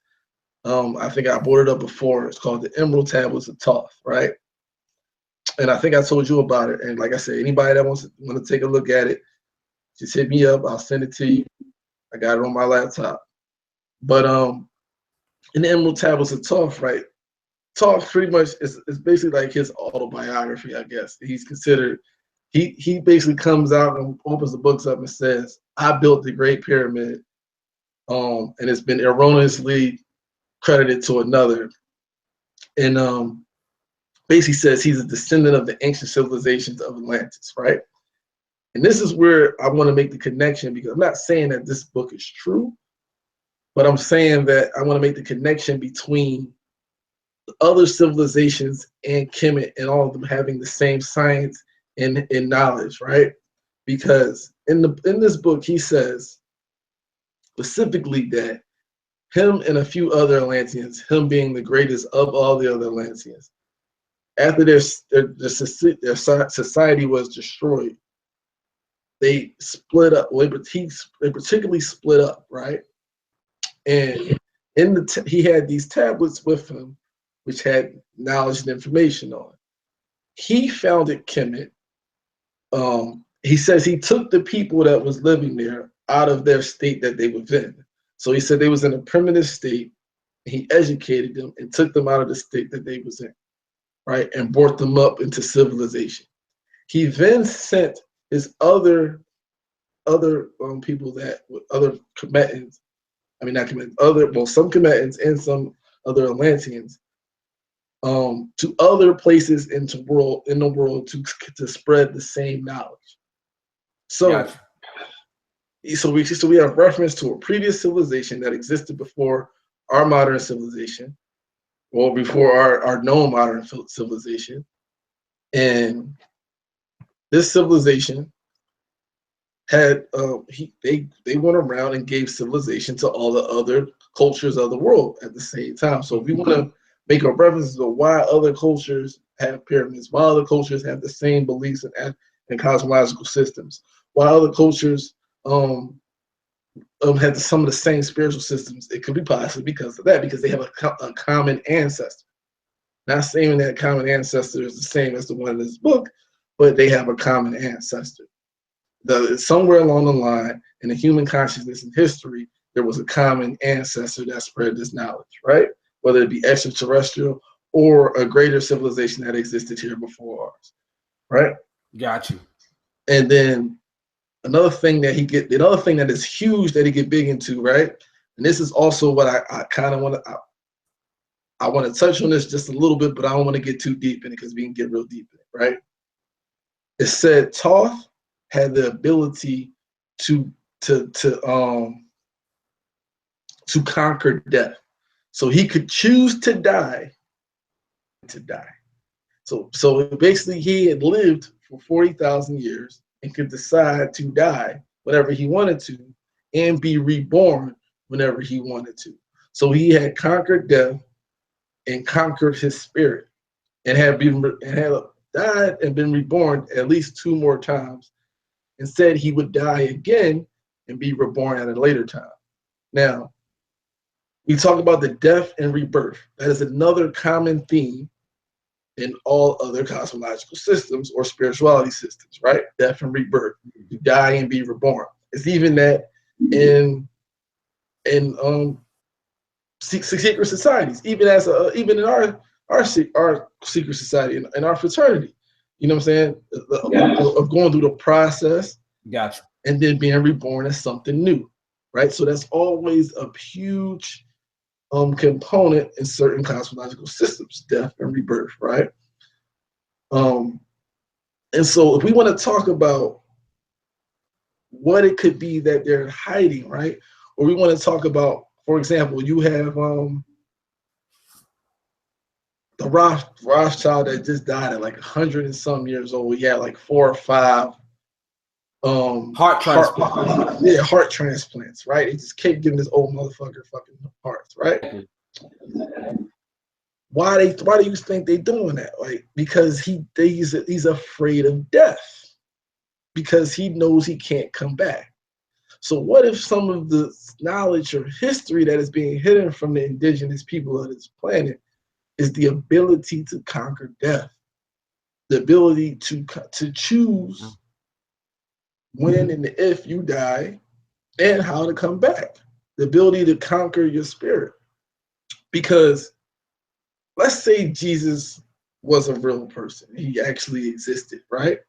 I think I brought it up before. It's called the Emerald Tablets of Thoth, right? And I think I told you about it. And like I said, anybody that want to take a look at it, just hit me up. I'll send it to you. I got it on my laptop. But in the Emerald Tablets of Thoth, right? Thoth pretty much is basically like his autobiography, I guess. He's considered. He basically comes out and opens the books up and says, "I built the Great Pyramid," and it's been erroneously credited to another. And basically says he's a descendant of the ancient civilizations of Atlantis, right? And this is where I want to make the connection, because I'm not saying that this book is true, but I'm saying that I want to make the connection between the other civilizations and Kemet and all of them having the same science and knowledge, right? Because in this book, he says specifically that him and a few other Atlanteans, him being the greatest of all the other Atlanteans, after their society was destroyed, they split up. Well, they particularly split up, right? And he had these tablets with him, which had knowledge and information on it. He founded Kemet. He says he took the people that was living there out of their state that they were in. So he said they was in a primitive state. He educated them and took them out of the state that they was in, right, and brought them up into civilization. He then sent his other people that other Kemetans, I mean not Kemetans, some Kemetans and some other Atlanteans, to other places in the world to spread the same knowledge. So, Gotcha. so we have reference to a previous civilization that existed before our modern civilization, or before our known modern civilization, and this civilization had they went around and gave civilization to all the other cultures of the world at the same time. So if we want to make a reference to why other cultures have pyramids, why other cultures have the same beliefs and cosmological systems, why other cultures have some of the same spiritual systems, it could be possibly because of that, because they have a common ancestor. Not saying that common ancestor is the same as the one in this book, but they have a common ancestor. Somewhere along the line in the human consciousness and history, there was a common ancestor that spread this knowledge, right? Whether it be extraterrestrial or a greater civilization that existed here before ours, right? Got you. And then another thing that is huge that he get big into, right? And this is also what I kind of want to, I want to touch on this just a little bit, but I don't want to get too deep in it because we can get real deep in it, right? It said Thoth had the ability to conquer death. So he could choose to die. So basically he had lived for 40,000 years and could decide to die whenever he wanted to and be reborn whenever he wanted to. So he had conquered death and conquered his spirit and had died and been reborn at least 2 more times, and said he would die again and be reborn at a later time. Now, we talk about the death and rebirth. That is another common theme in all other cosmological systems or spirituality systems, right? Death and rebirth. You die and be reborn. It's even that in secret societies, even in our secret society and our fraternity. You know what I'm saying? Of going through the process. Gotcha. And then being reborn as something new, right? So that's always a huge component in certain cosmological systems, death and rebirth, right? And so if we want to talk about what it could be that they're hiding, right? Or we want to talk about, for example, you have the Rothschild that just died at like 100 and some years old. He had like 4 or 5 heart transplants. Heart transplants, right? He just kept giving this old motherfucker fucking hearts, right? Why do you think they doing that? Like, because he's afraid of death, because he knows he can't come back. So what if some of the knowledge or history that is being hidden from the indigenous people of this planet is the ability to conquer death, the ability to choose when and if you die and how to come back, the ability to conquer your spirit. Because let's say Jesus was a real person, he actually existed, right?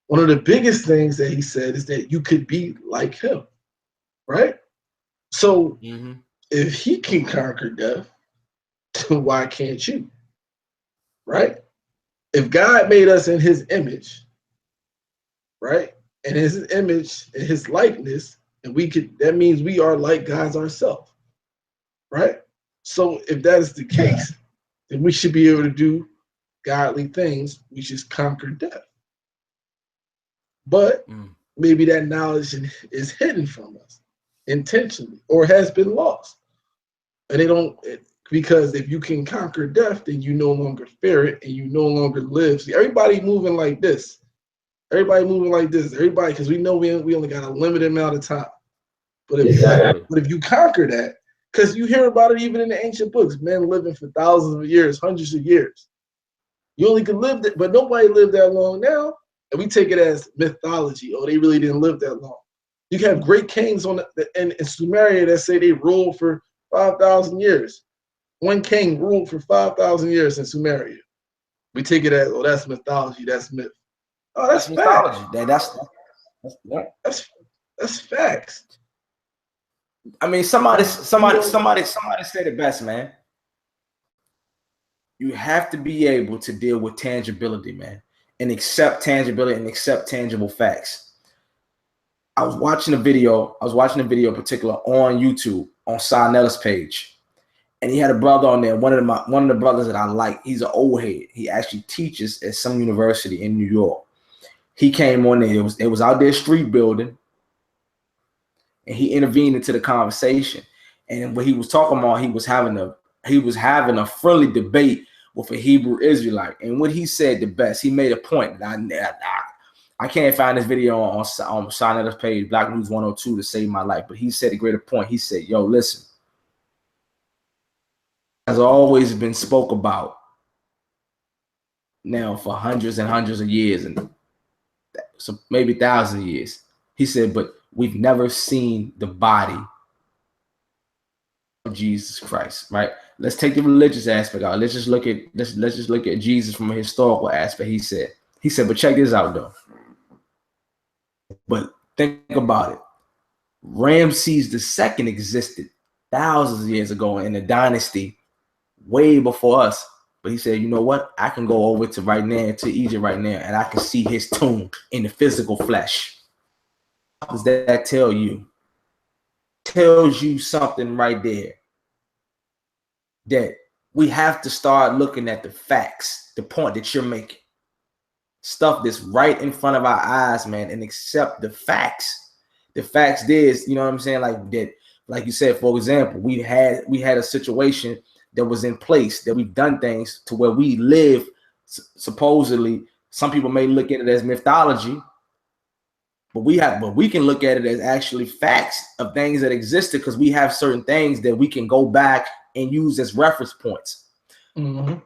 One of the biggest things that he said is that you could be like him, right? So if he can conquer death, why can't you? Right? If God made us in his image, right? And his image and his likeness, and we could, that means we are like God's ourselves, right? So if that is the case, then we should be able to do godly things, which is conquer death. But maybe that knowledge is hidden from us intentionally or has been lost. And they don't, because if you can conquer death, then you no longer fear it and you no longer live. See, everybody moving like this. Everybody moving like this. Everybody, because we know we only got a limited amount of time. But if you conquer that, because you hear about it even in the ancient books, men living for thousands of years, hundreds of years. You only could live that, but nobody lived that long now. And we take it as mythology. Oh, they really didn't live that long. You can have great kings in Sumeria that say they ruled for 5,000 years. One king ruled for 5,000 years in Sumeria. We take it as, oh, that's mythology, that's myth. Oh, that's mythology. That's facts. I mean, somebody said it best, man. You have to be able to deal with tangibility, man, and accept tangibility and accept tangible facts. I was watching a video in particular on YouTube on Sinella's page. And he had a brother on there, one of the brothers that I like. He's an old head. He actually teaches at some university in New York. He came on there. It was out there street building, and he intervened into the conversation. And what he was talking about, he was having a friendly debate with a Hebrew Israelite. And what he said the best, he made a point that I can't find this video on Sinella's page, Black News 102, to save my life. But he said a greater point. He said, "Yo, listen. Has always been spoke about now for hundreds and hundreds of years, and so maybe thousands of years." He said, "But we've never seen the body of Jesus Christ." Right? Let's take the religious aspect out. Let's just look at Jesus from a historical aspect. He said, "But check this out, though. But think about it. Ramses II existed thousands of years ago in a dynasty way before us. But he said, you know what? I can go over to right now, to Egypt right now, and I can see his tomb in the physical flesh." What does that tell you? Tells you something right there. That we have to start looking at the facts, the point that you're making. Stuff that's right in front of our eyes, man, and accept the facts. The facts is, you know what I'm saying? Like that, like you said, for example, we had a situation that was in place, that we've done things to where we live, supposedly, some people may look at it as mythology, but we can look at it as actually facts of things that existed, because we have certain things that we can go back and use as reference points.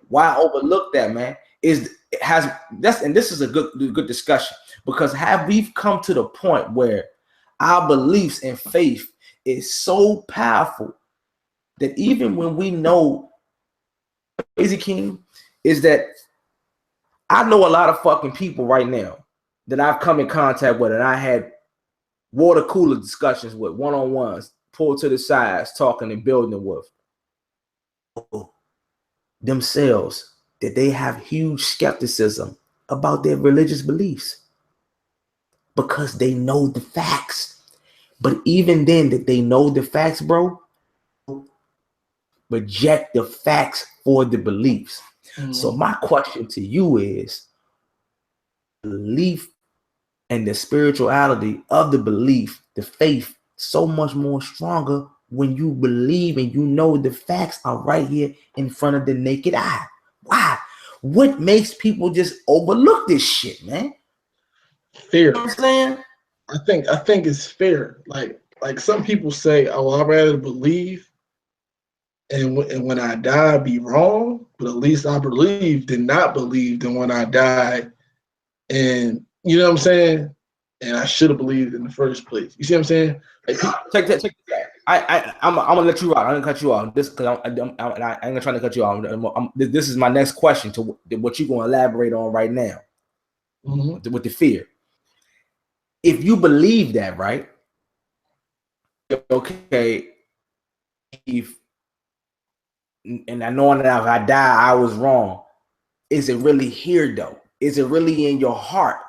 Why overlook that, man? This is a good discussion, because have we come to the point where our beliefs and faith is so powerful that even when we know, Crazy King, is that I know a lot of fucking people right now that I've come in contact with, and I had water cooler discussions with, one-on-ones, pulled to the sides, talking and building with themselves, that they have huge skepticism about their religious beliefs because they know the facts. But even then, that they know the facts, bro, reject the facts for the beliefs. So my question to you is, belief and the spirituality of the belief, the faith, so much more stronger when you believe and you know the facts are right here in front of the naked eye. Why? What makes people just overlook this shit, man? Fear. You know what I'm saying? I think it's fair. Like some people say, oh, I'd rather believe and when I die be wrong, but at least I believe than not believe than when I die and you know what I'm saying? And I should have believed in the first place. You see what I'm saying? Like, Check that. I'm gonna let you out. I'm gonna cut you off. This because I ain't gonna try to cut you off. This is my next question to what you gonna elaborate on right now with the fear. If you believe that, right? Okay. If and I know that if I die, I was wrong. Is it really here though? Is it really in your heart?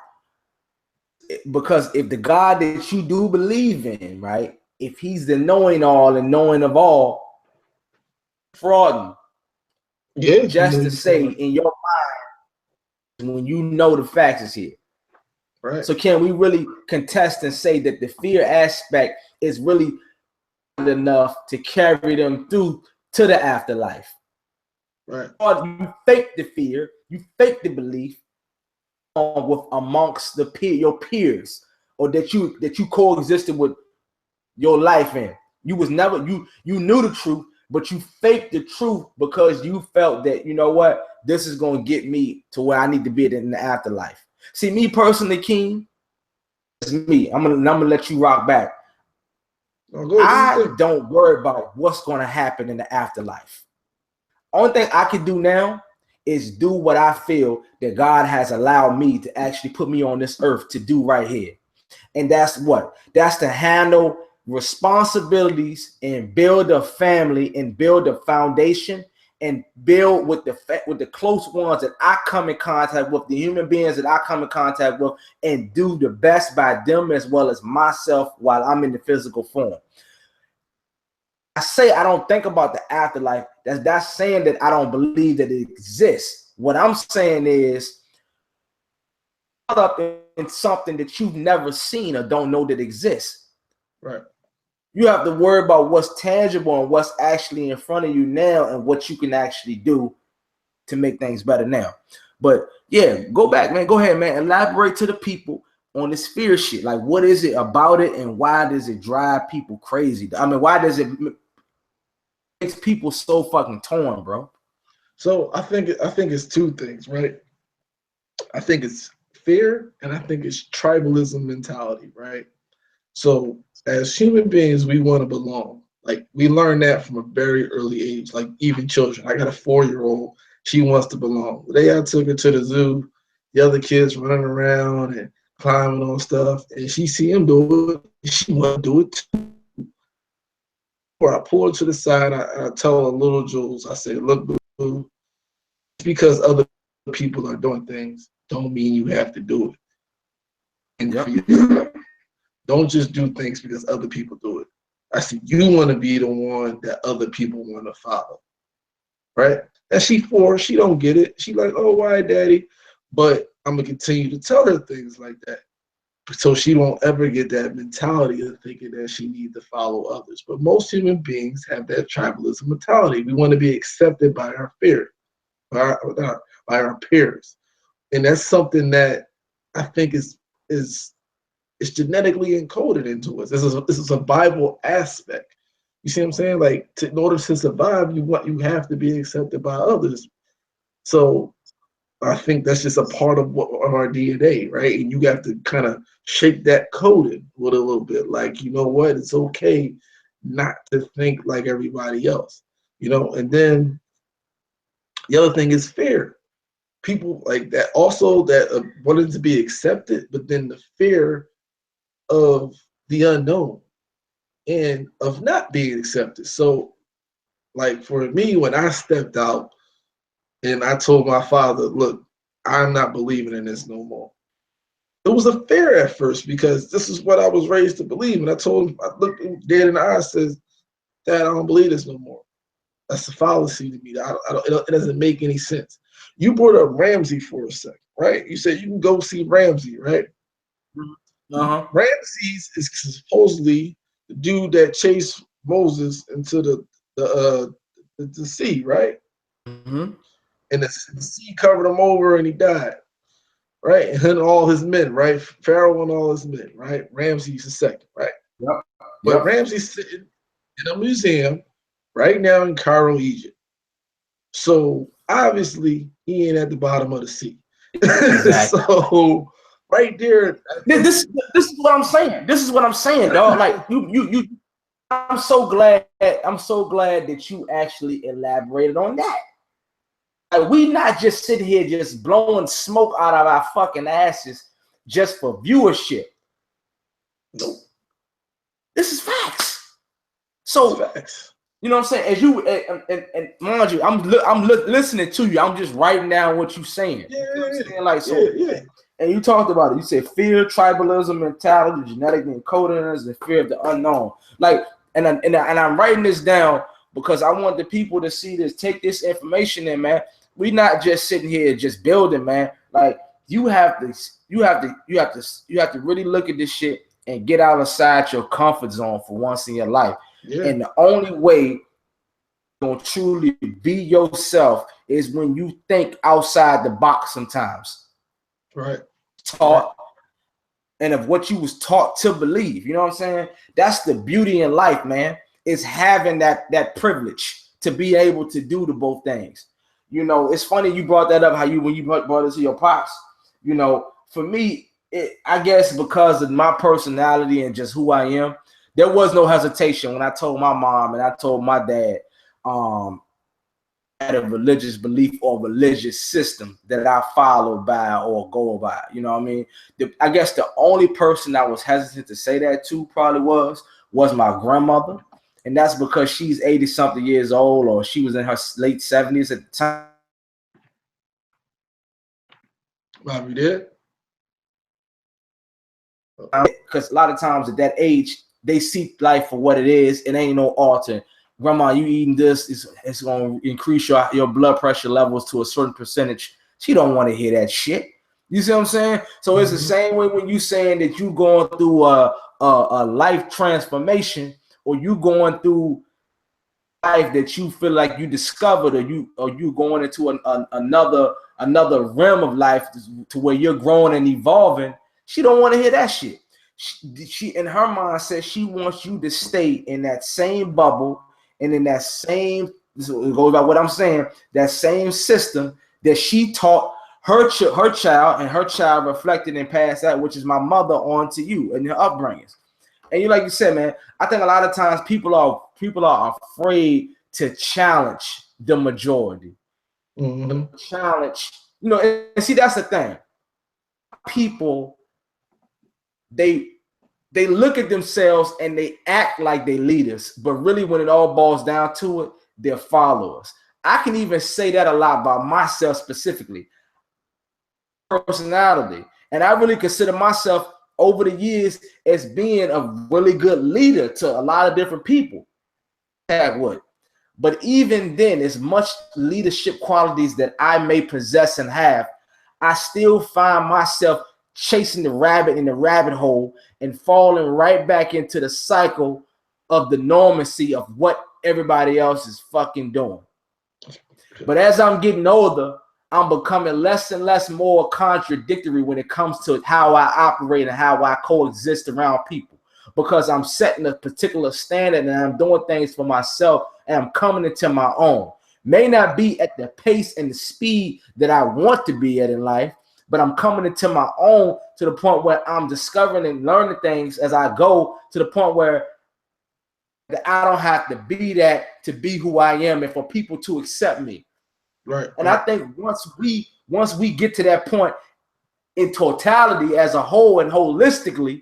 Because if the God that you do believe in, right? If he's the knowing all and knowing of all, fraud, yeah, just to say in your mind when you know the facts is here. right. So can we really contest and say that the fear aspect is really enough to carry them through to the afterlife? Right. Or you fake the fear, you fake the belief with amongst your peers, or that you coexisted with your life in. You was never you knew the truth, but you faked the truth because you felt that, you know what, this is gonna get me to where I need to be in the afterlife. See, me personally, King, it's me. I'm gonna let you rock back. Oh, go ahead, do I your thing. don't worry about what's gonna happen in the afterlife. Only thing I can do now is do what I feel that God has allowed me to actually put me on this earth to do right here. And that's what? That's to handle responsibilities and build a family and build a foundation and build with the close ones that I come in contact with, the human beings that I come in contact with, and do the best by them as well as myself while I'm in the physical form. I say I don't think about the afterlife. That's saying that I don't believe that it exists. What I'm saying is up in something that you've never seen or don't know that exists. Right. You have to worry about what's tangible and what's actually in front of you now and what you can actually do to make things better now. But yeah, go back, man. Go ahead, man. Elaborate to the people on this fear shit. Like, what is it about it and why does it drive people crazy? I mean, why does it makes people so fucking torn, bro? So I think it's two things, right? I think it's fear and I think it's tribalism mentality, right? So as human beings, we want to belong. Like we learn that from a very early age, like even children. I got a 4-year-old, she wants to belong. The day I took her to the zoo, the other kids running around and climbing on stuff, and she see him do it, she want to do it too. Or I pull her to the side, I tell her little Jules, I say, look, boo, just because other people are doing things, don't mean you have to do it. And for Yep. yourself. Don't just do things because other people do it. I said, you want to be the one that other people want to follow, right? And she 4, she don't get it. She like, oh, why, daddy? But I'm going to continue to tell her things like that. So she won't ever get that mentality of thinking that she needs to follow others. But most human beings have that tribalism mentality. We want to be accepted by our peers, by our peers. And that's something that I think is it's genetically encoded into us. This is a Bible aspect. You see what I'm saying? Like in order to survive, you have to be accepted by others. So I think that's just a part of our DNA, right? And you have to kind of shake that code with a little bit. Like, you know what? It's okay not to think like everybody else, you know. And then the other thing is fear. People like that also that wanted to be accepted, but then the fear of the unknown and of not being accepted. So, like for me, when I stepped out and I told my father, look, I'm not believing in this no more. It was a fear at first because this is what I was raised to believe. And I told him, I looked him dead in the eye and says, Dad, I don't believe this no more. That's a fallacy to me. It doesn't make any sense. You brought up Ramsey for a second, right? You said you can go see Ramsey, right? Uh-huh. Ramses is supposedly the dude that chased Moses into the sea, right? Mm-hmm. And the sea covered him over and he died, right? And all his men, right? Pharaoh and all his men, right? Ramses II, right? Yep. But Yep. Ramses sitting in a museum right now in Cairo, Egypt. So obviously he ain't at the bottom of the sea. Exactly. So right there, I think, This is what I'm saying. This is what I'm saying, dog. Like you. I'm so glad. I'm so glad that you actually elaborated on that. Like, we not just sitting here just blowing smoke out of our fucking asses just for viewership. nope. This is facts. So Facts. you know what I'm saying? As you and mind you, I'm listening to you. I'm just writing down what you're saying. Yeah, You know what I'm saying? Like so. yeah. And you talked about it. You said fear, tribalism, mentality, genetic encodings, and fear of the unknown. Like, and I'm writing this down because I want the people to see this. Take this information in, man. We not just sitting here just building, man. Like you have to really look at this shit and get outside your comfort zone for once in your life. Yeah. And the only way you're gonna truly be yourself is when you think outside the box sometimes. Right. Taught and of what you was taught to believe. You know what I'm saying? That's the beauty in life, man, is having that privilege to be able to do the both things. You know, it's funny you brought that up, how you when you brought it to your pops. You know, for me, I guess because of my personality and just who I am, there was no hesitation when I told my mom and I told my dad had a religious belief or religious system that I follow by or go by. You know what I mean? I guess the only person I was hesitant to say that to probably was my grandmother. And that's because she's 80 something years old, or she was in her late 70s at the time. Bob, you did? Because a lot of times at that age, they see life for what it is. It ain't no alter. Grandma, you eating this, it's going to increase your blood pressure levels to a certain percentage. She don't want to hear that shit. You see what I'm saying? So it's the same way when you saying that you going through a life transformation, or you going through life that you feel like you discovered, or you going into another realm of life to where you're growing and evolving. She don't want to hear that shit. She in her mind says she wants you to stay in that same bubble and in that same, it goes by what I'm saying, that same system that she taught her child, and her child reflected and passed that, which is my mother, on to you and your upbringings. And you, like you said, man, I think a lot of times people are afraid to challenge the majority. Challenge, you know, and see, that's the thing. People, they look at themselves and they act like they leaders, but really when it all boils down to it, they're followers. I can even say that a lot about myself specifically. Personality. And I really consider myself over the years as being a really good leader to a lot of different people. But even then, as much leadership qualities that I may possess and have, I still find myself chasing the rabbit in the rabbit hole and falling right back into the cycle of the normacy of what everybody else is fucking doing. But as I'm getting older, I'm becoming less and less more contradictory when it comes to how I operate and how I coexist around people, because I'm setting a particular standard and I'm doing things for myself and I'm coming into my own. May not be at the pace and the speed that I want to be at in life, but I'm coming into my own to the point where I'm discovering and learning things as I go, to the point where I don't have to be that to be who I am and for people to accept me. Right. And I think once we get to that point in totality as a whole and holistically,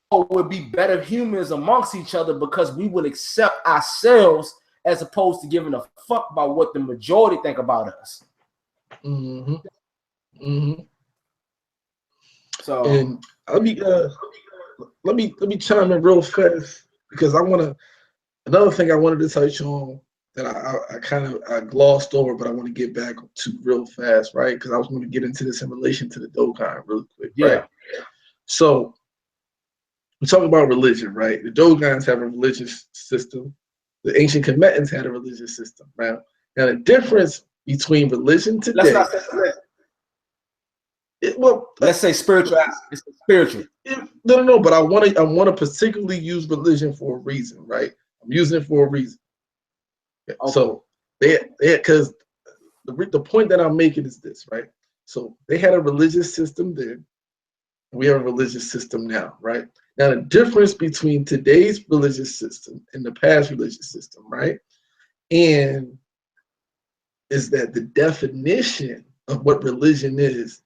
we'll be better humans amongst each other, because we will accept ourselves as opposed to giving a fuck about what the majority think about us. So, and let me chime in real fast, because another thing I wanted to touch on that I glossed over, but I want to get back to real fast, right? Because I was going to get into this in relation to the Dogon really quick, right? So we're talking about religion, right? The Dogons have a religious system. The ancient Kemetans had a religious system, right? Now the difference between religion today, Well, let's say spiritual. It's spiritual. No. But I want to particularly use religion for a reason, right? I'm using it for a reason. Okay. So they because the point that I'm making is this, right? So they had a religious system then. We have a religious system now, right? Now the difference between today's religious system and the past religious system, right? And is that the definition of what religion is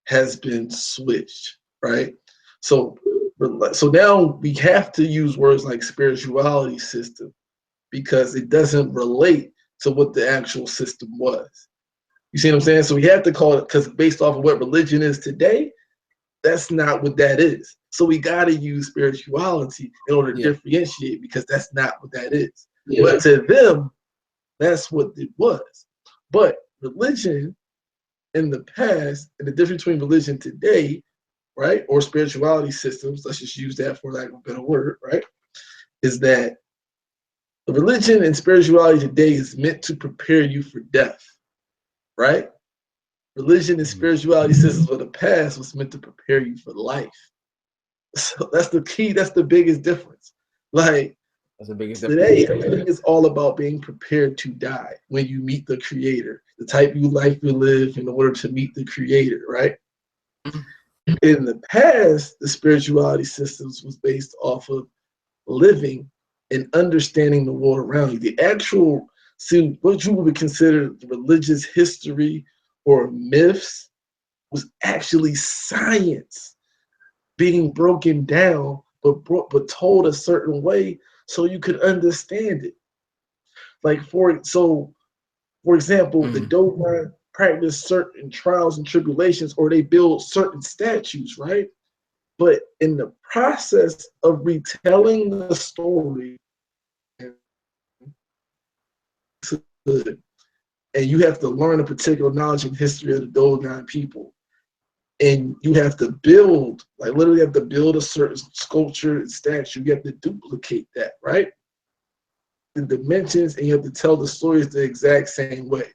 has been switched, right? So now we have to use words like spirituality system because it doesn't relate to what the actual system was. You see what I'm saying? So we have to call it, because based off of what religion is today, that's not what that is. So we got to use spirituality in order to differentiate, because that's not what that is. But to them, that's what it was. But religion in the past, and the difference between religion today, right, or spirituality systems, let's just use that for lack of a better word, right, is that the religion and spirituality today is meant to prepare you for death, right? Religion and spirituality systems of the past was meant to prepare you for life. So that's the key. That's the biggest difference. Like, that's the biggest today, difference. everything is all about being prepared to die when you meet the Creator, the type of life you live in order to meet the Creator, right? In the past, the spirituality systems was based off of living and understanding the world around you. The actual, see, what you would consider religious history or myths was actually science being broken down, but told a certain way so you could understand it. Like for example, the Dogon practice certain trials and tribulations, or they build certain statues, right? But in the process of retelling the story, and you have to learn a particular knowledge and history of the Dogon people, and you have to build, like literally have to build a certain sculpture and statue. You have to duplicate that, right? The dimensions, and you have to tell the stories the exact same way.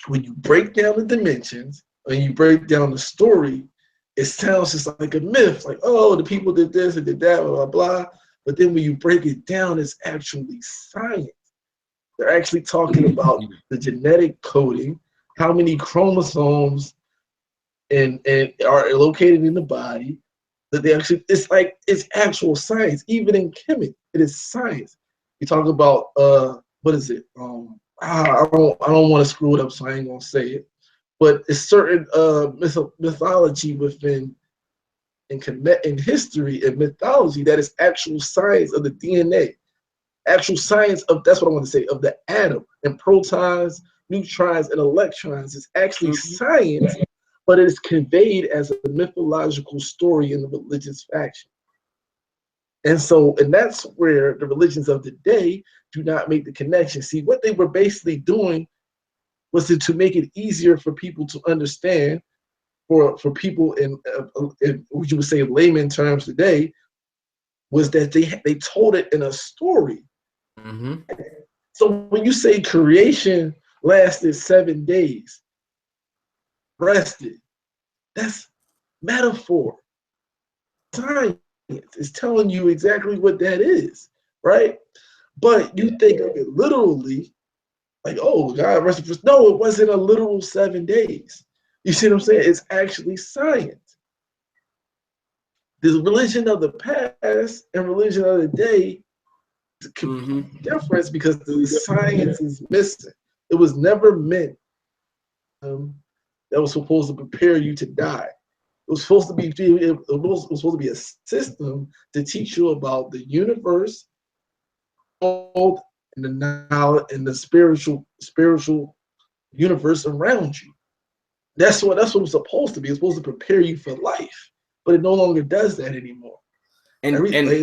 When you break down the dimensions and you break down the story, it sounds just like a myth, like, oh, the people did this and did that, blah, blah, blah. But then when you break it down, it's actually science. They're actually talking about the genetic coding, how many chromosomes and are located in the body. That they actually, it's actual science. Even in Kemetic, it is science. You talk about what is it? I don't want to screw it up, so I ain't gonna say it. But it's certain mythology within in history and mythology that is actual science of the DNA, actual science of, that's what I want to say, of the atom and protons, neutrons, and electrons. It's actually science, but it is conveyed as a mythological story in the religious faction. And that's where the religions of the day do not make the connection. See, what they were basically doing was to make it easier for people to understand, for people in what you would say layman terms today, was that they told it in a story. So when you say creation lasted 7 days, rested, that's metaphor. Science is telling you exactly what that is, right? But you think of it literally, like, oh, God rested for, no, it wasn't a literal 7 days. You see what I'm saying? It's actually science. The religion of the past and religion of the day difference, because the science is missing. It was never meant that was supposed to prepare you to die. It was supposed to be a system to teach you about the universe and the knowledge and the spiritual universe around you. That's what it's supposed to be. It's supposed to prepare you for life, but it no longer does that anymore. And yeah,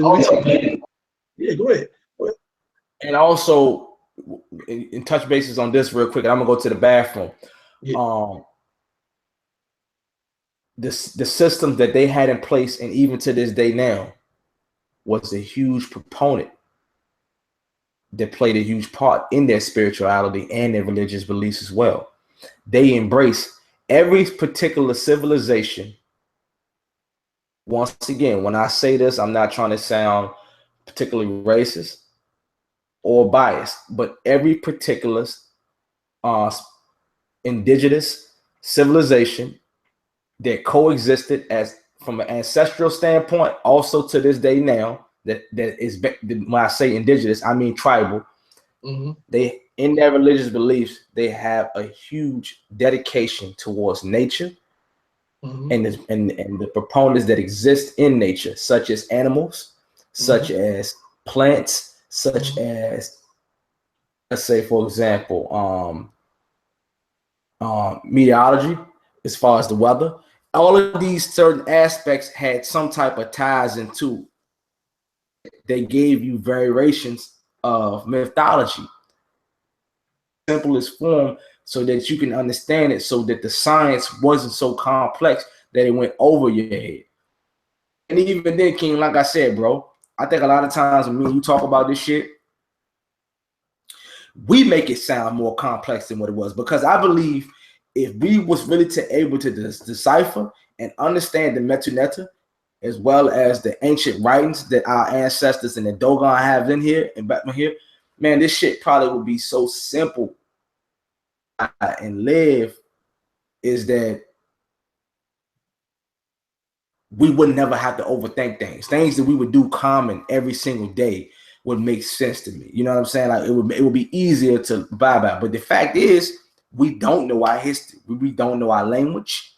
go ahead. And also, in touch bases on this real quick, and I'm gonna go to the bathroom. Yeah. The systems that they had in place, and even to this day now, was a huge proponent that played a huge part in their spirituality and their religious beliefs as well. They embrace every particular civilization, once again, when I say this, I'm not trying to sound particularly racist or biased, but every particular indigenous civilization that coexisted as from an ancestral standpoint, also to this day now, that is, when I say indigenous, I mean tribal. They, in their religious beliefs, they have a huge dedication towards nature and the proponents that exist in nature, such as animals, such as plants, such as, let's say, for example, meteorology, as far as the weather. All of these certain aspects had some type of ties into. They gave you variations of mythology, simplest form, so that you can understand it, so that the science wasn't so complex that it went over your head. And even then, King, like I said, bro, I think a lot of times when me and you talk about this shit, we make it sound more complex than what it was, because I believe if we was really able to decipher and understand the Metuneta, as well as the ancient writings that our ancestors and the Dogon have in here and back here, man, this shit probably would be so simple and live, is that we would never have to overthink things. Things that we would do common every single day would make sense to me. You know what I'm saying? Like it would be easier to buy by. But the fact is, we don't know our history. We don't know our language.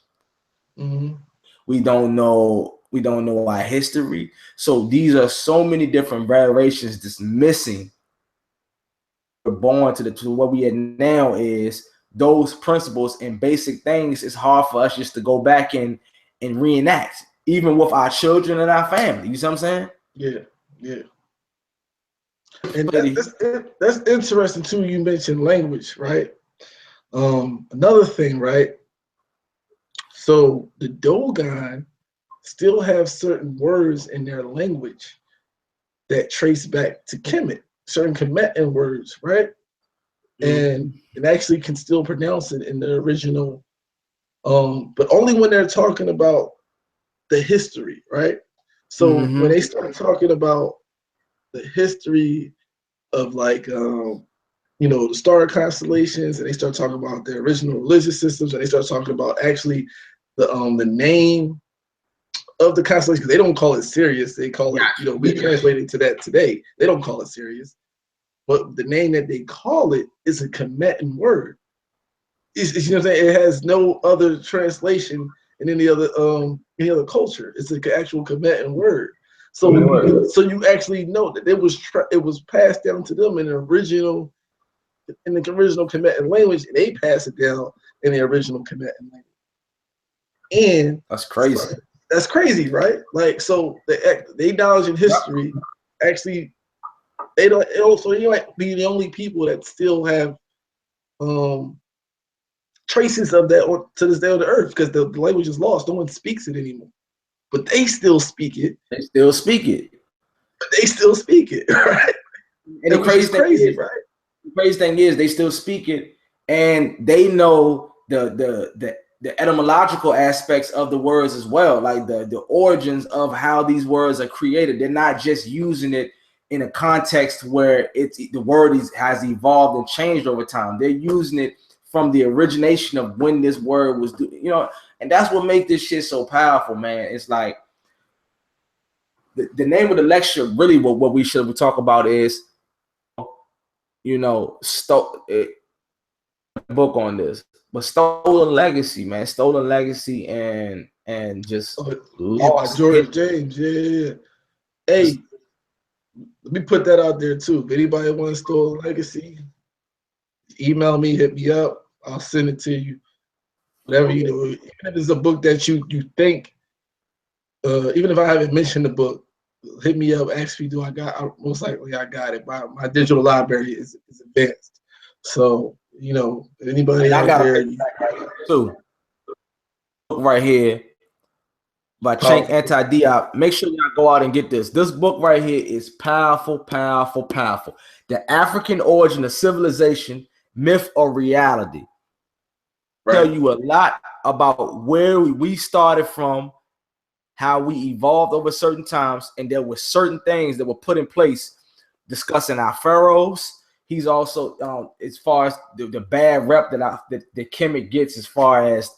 We don't know our history. So these are so many different variations that's missing. We're born to what we are now is those principles and basic things. It's hard for us just to go back and reenact, even with our children and our family. You see what I'm saying? Yeah. And that's interesting too. You mentioned language, right? Another thing, right? So the Dogon still have certain words in their language that trace back to Kemet, certain Kemetic words, right? And it actually can still pronounce it in the original, but only when they're talking about the history, right? So when they start talking about the history of like the star constellations, and they start talking about their original religious systems, and they start talking about actually the name of the constellation, because they don't call it Sirius, they call it, we translate it to that today. They don't call it Sirius, but the name that they call it is a Kemetic word. You know what I'm saying? It has no other translation in any other culture. It's an actual Kemetic word. So you actually know that it was passed down to them in the original Kemetic language, and they pass it down in the original Kemetic language. And that's crazy. That's crazy, right? Like, so they knowledge in history actually, they don't. Also, you might be the only people that still have traces of that to this day on the earth, because the language is lost. No one speaks it anymore, but they still speak it. They still speak it. But they still speak it, right? And the crazy thing is, right? The crazy thing is, they still speak it, and they know the etymological aspects of the words as well, like the origins of how these words are created. They're not just using it in a context where the word has evolved and changed over time. They're using it from the origination of when this word was, and that's what makes this shit so powerful, man. It's like the name of the lecture, really, what we should talk about is, book on this, but stolen legacy, man, stolen legacy, and just by George James. Yeah. Hey, let me put that out there too. If anybody wants stolen legacy, email me, hit me up. I'll send it to you. Whatever you do, even if it's a book that you think, even if I haven't mentioned the book, hit me up. Ask me, most likely I got it. My digital library is advanced. So anybody out there, too. Right here by Chank Anti-Diop. Make sure y'all go out and get this. This book right here is powerful, powerful, powerful. The African Origin of Civilization, Myth or Reality. tell you a lot about where we started from, how we evolved over certain times, and there were certain things that were put in place discussing our pharaohs. He's also, as far as the bad rep that the Kemet gets, as far as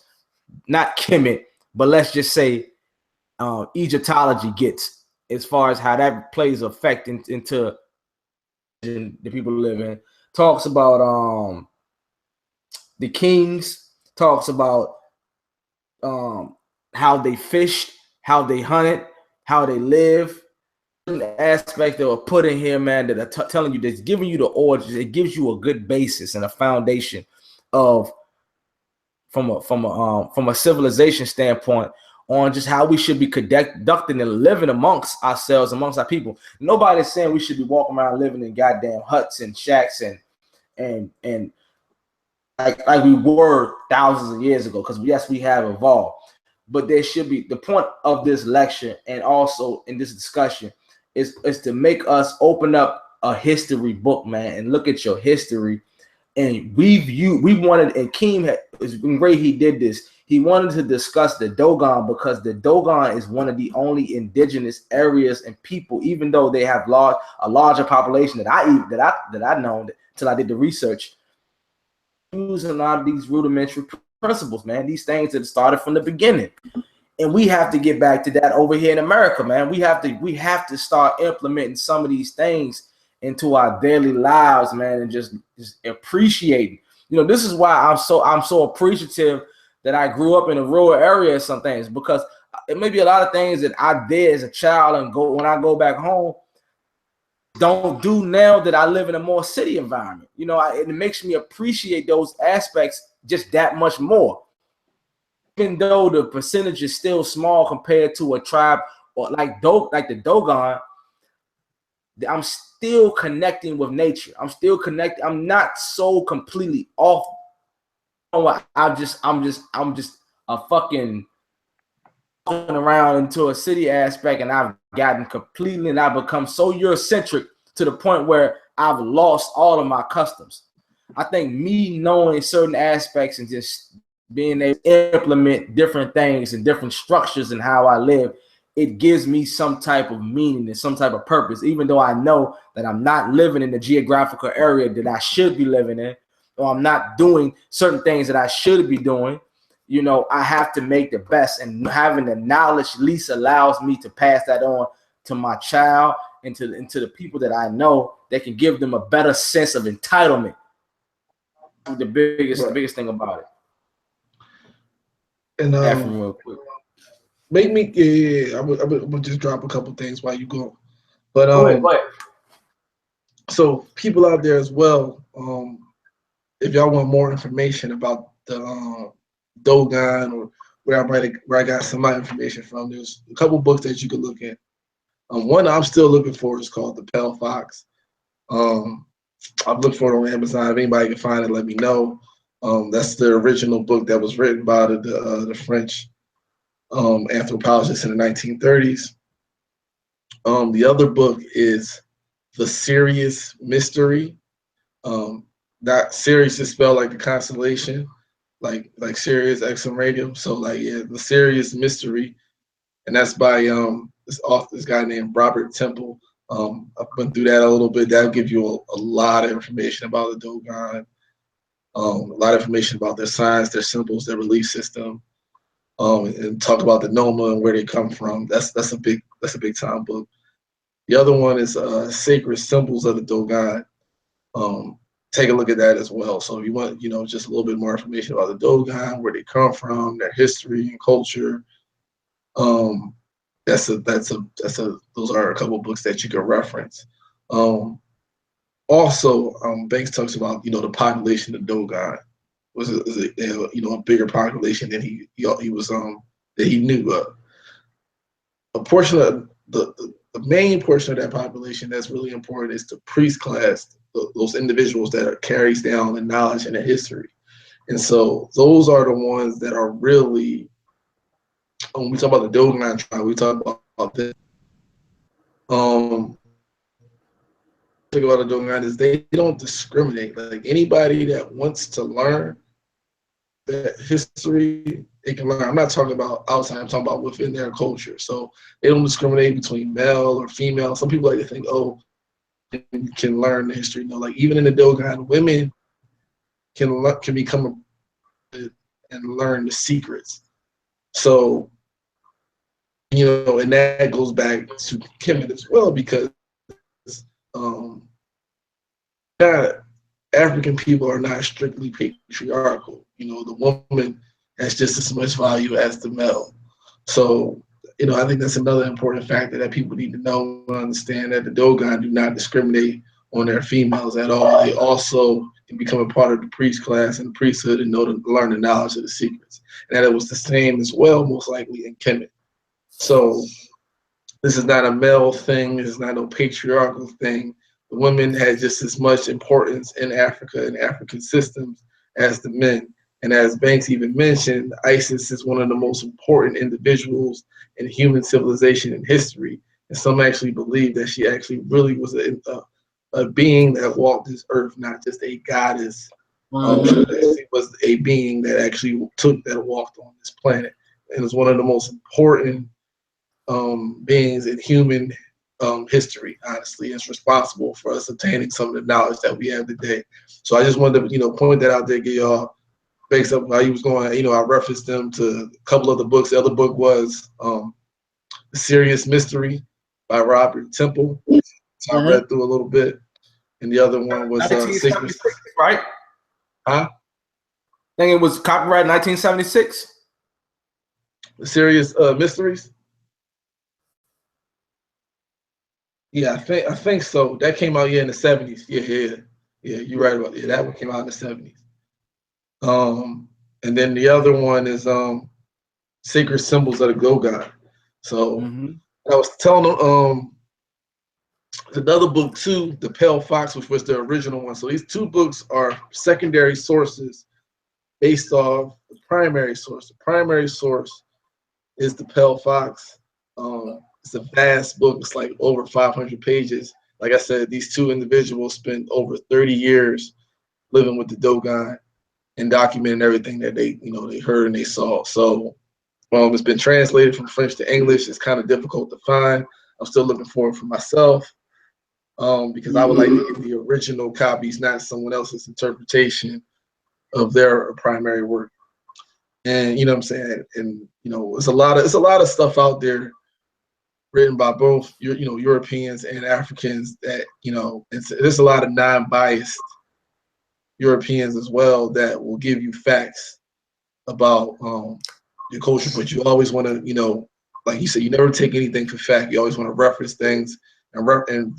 not Kemet, but let's just say Egyptology gets, as far as how that plays effect into the people live in. Talks about the kings, talks about how they fished, how they hunted, how they live. Aspects that were put in here, man, that are telling you, that's giving you the origins. It gives you a good basis and a foundation of from a civilization standpoint on just how we should be conducting and living amongst ourselves, amongst our people. Nobody's saying we should be walking around living in goddamn huts and shacks and like we were thousands of years ago, because yes, we have evolved. But there should be, the point of this lecture and also in this discussion is to make us open up a history book, man, and look at your history. And we wanted, and Keem it's been great he did this. He wanted to discuss the Dogon because the Dogon is one of the only indigenous areas and people, even though they have a larger population that I know until I did the research, using a lot of these rudimentary principles, man. These things that started from the beginning. And we have to get back to that over here in America, man. We have to start implementing some of these things into our daily lives, man, and just appreciating. You know, this is why I'm so appreciative that I grew up in a rural area of some things, because it may be a lot of things that I did as a child and when I go back home, don't do now that I live in a more city environment. You know, it makes me appreciate those aspects just that much more. Even though the percentage is still small compared to a tribe or like the Dogon, I'm still connecting with nature. I'm still connected. I'm not so completely off. I'm just a fucking walking around into a city aspect, and I've gotten completely, and I've become so Eurocentric to the point where I've lost all of my customs. I think me knowing certain aspects and just being able to implement different things and different structures in how I live, it gives me some type of meaning and some type of purpose, even though I know that I'm not living in the geographical area that I should be living in, or I'm not doing certain things that I should be doing. You know, I have to make the best, and having the knowledge at least allows me to pass that on to my child and to the people that I know that can give them a better sense of entitlement. The biggest thing about it. And real quick. make me I'm gonna just drop a couple things while you go. But Go ahead. So people out there as well, if y'all want more information about the Dogon or where I got some of my information from, there's a couple books that you can look at. One I'm still looking for is called The Pale Fox. I've looked for it on Amazon. If anybody can find it, let me know. That's the original book that was written by the French anthropologists in the 1930s. The other book is The Sirius Mystery. That Sirius is spelled like the constellation, like Sirius XM radio. So like, yeah, The Sirius Mystery, and that's by this guy named Robert Temple. I went through that a little bit. That'll give you a lot of information about the Dogon, a lot of information about their signs, their symbols, their belief system, and talk about the Noma and where they come from. That's a big time book. The other one is Sacred Symbols of the Dogon. Take a look at that as well. So if you want, just a little bit more information about the Dogon, where they come from, their history and culture, those are a couple of books that you can reference. Also, Banks talks about the population of Dogon was a bigger population than he was that he knew of. A portion of the main portion of that population that's really important is the priest class, those individuals that carries down the knowledge and the history. And so those are the ones that are really, when we talk about the Dogon tribe, we talk about this. Thing about the Dogon is they don't discriminate. Like anybody that wants to learn, that history, they can learn. I'm not talking about outside, I'm talking about within their culture. So they don't discriminate between male or female. Some people like to think, oh, you can learn the history. No, like even in the Dogon, women can become and learn the secrets. So, and that goes back to Kemet as well, because um, not African people are not strictly patriarchal. The woman has just as much value as the male. So, I think that's another important factor that people need to know and understand, that the Dogon do not discriminate on their females at all. They also can become a part of the priest class and the priesthood and learn the knowledge of the secrets. And that it was the same as well, most likely in Kemet. So this is not a male thing. This is not no patriarchal thing. The women had just as much importance in Africa and African systems as the men. And as Banks even mentioned, Isis is one of the most important individuals in human civilization and history. And some actually believe that she actually really was a being that walked this earth, not just a goddess. She was a being that actually walked on this planet. And is one of the most important beings in human history, honestly. It's responsible for us obtaining some of the knowledge that we have today. So I just wanted to, point that out there, get y'all based up how he was going. I referenced them to a couple of the books. The other book was The Serious Mystery by Robert Temple. So I read through a little bit. And the other one was Sacred. Right? Huh? I think it was copyright 1976. The Serious Mysteries. Yeah, I think so. That came out in the 70s. Yeah. You're right about that one came out in the 70s. And then the other one is Sacred Symbols of the Dogon. So I was telling them another book too, The Pale Fox, which was the original one. So these two books are secondary sources based off the primary source. The primary source is The Pale Fox. It's a vast book. It's like over 500 pages. Like I said, these two individuals spent over 30 years living with the Dogon and documenting everything that they heard and they saw. So it's been translated from French to English. It's kind of difficult to find. I'm still looking for it for myself because I would like to get the original copies, not someone else's interpretation of their primary work. And you know what I'm saying? And it's a lot of stuff out there written by both Europeans and Africans that there's a lot of non-biased Europeans as well that will give you facts about your culture, but you always want to like you said, you never take anything for fact. You always want to reference things and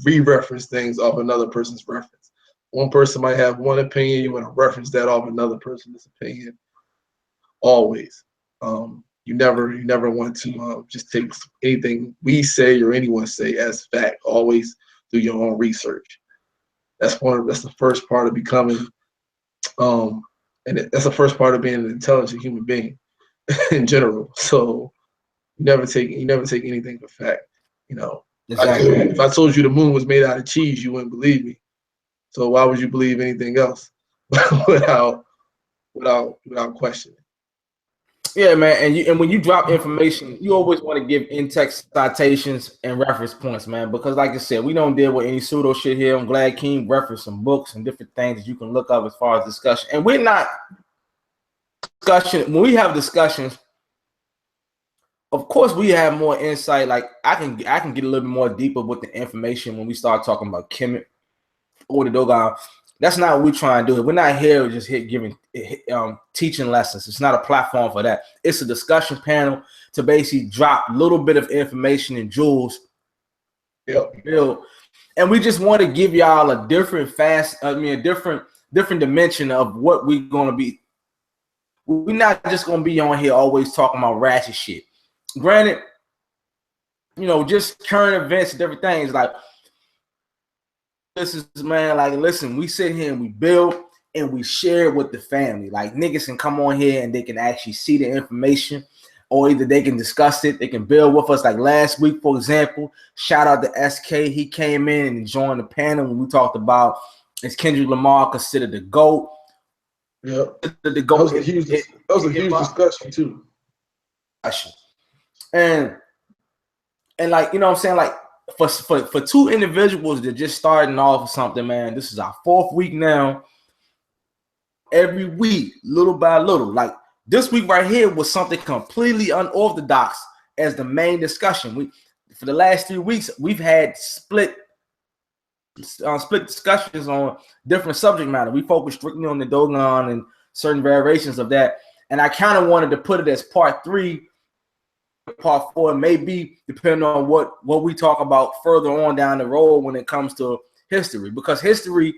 re-reference things off another person's reference. One person might have one opinion, you want to reference that off another person's opinion. Always. You never want to just take anything we say or anyone say as fact. Always do your own research. That's the first part of becoming, that's the first part of being an intelligent human being in general. So you never take anything for fact. Exactly. If I told you the moon was made out of cheese, you wouldn't believe me. So why would you believe anything else without questioning? Yeah, man, and when you drop information, you always want to give in-text citations and reference points, man, because like I said, we don't deal with any pseudo shit here. I'm glad King referenced some books and different things that you can look up as far as discussion. And we're not discussion when we have discussions. Of course, we have more insight. Like I can get a little bit more deeper with the information when we start talking about Kemet or the Dogon. That's not what we're trying to do. We're not here just giving teaching lessons. It's not a platform for that. It's a discussion panel to basically drop a little bit of information and jewels. Build. And we just want to give y'all a different different dimension of what we're going to be. We're not just going to be on here always talking about ratchet shit. Granted, just current events and different things like. This is, man, like, listen, we sit here and we build and we share it with the family. Like, niggas can come on here and they can actually see the information, or either they can discuss it, they can build with us. Like last week, for example, shout out to SK. He came in and joined the panel when we talked about, is Kendrick Lamar considered the GOAT? Yeah, to go. That was a huge discussion too. And like, you know what I'm saying, like for two individuals that just starting off something, man, this is our 4th week now. Every week, little by little, like this week right here was something completely unorthodox as the main discussion. For the last 3 weeks, we've had split discussions on different subject matter. We focused strictly on the Dogon and certain variations of that. And I kind of wanted to put it as part 3, part 4, maybe depending on what we talk about further on down the road when it comes to history. Because history,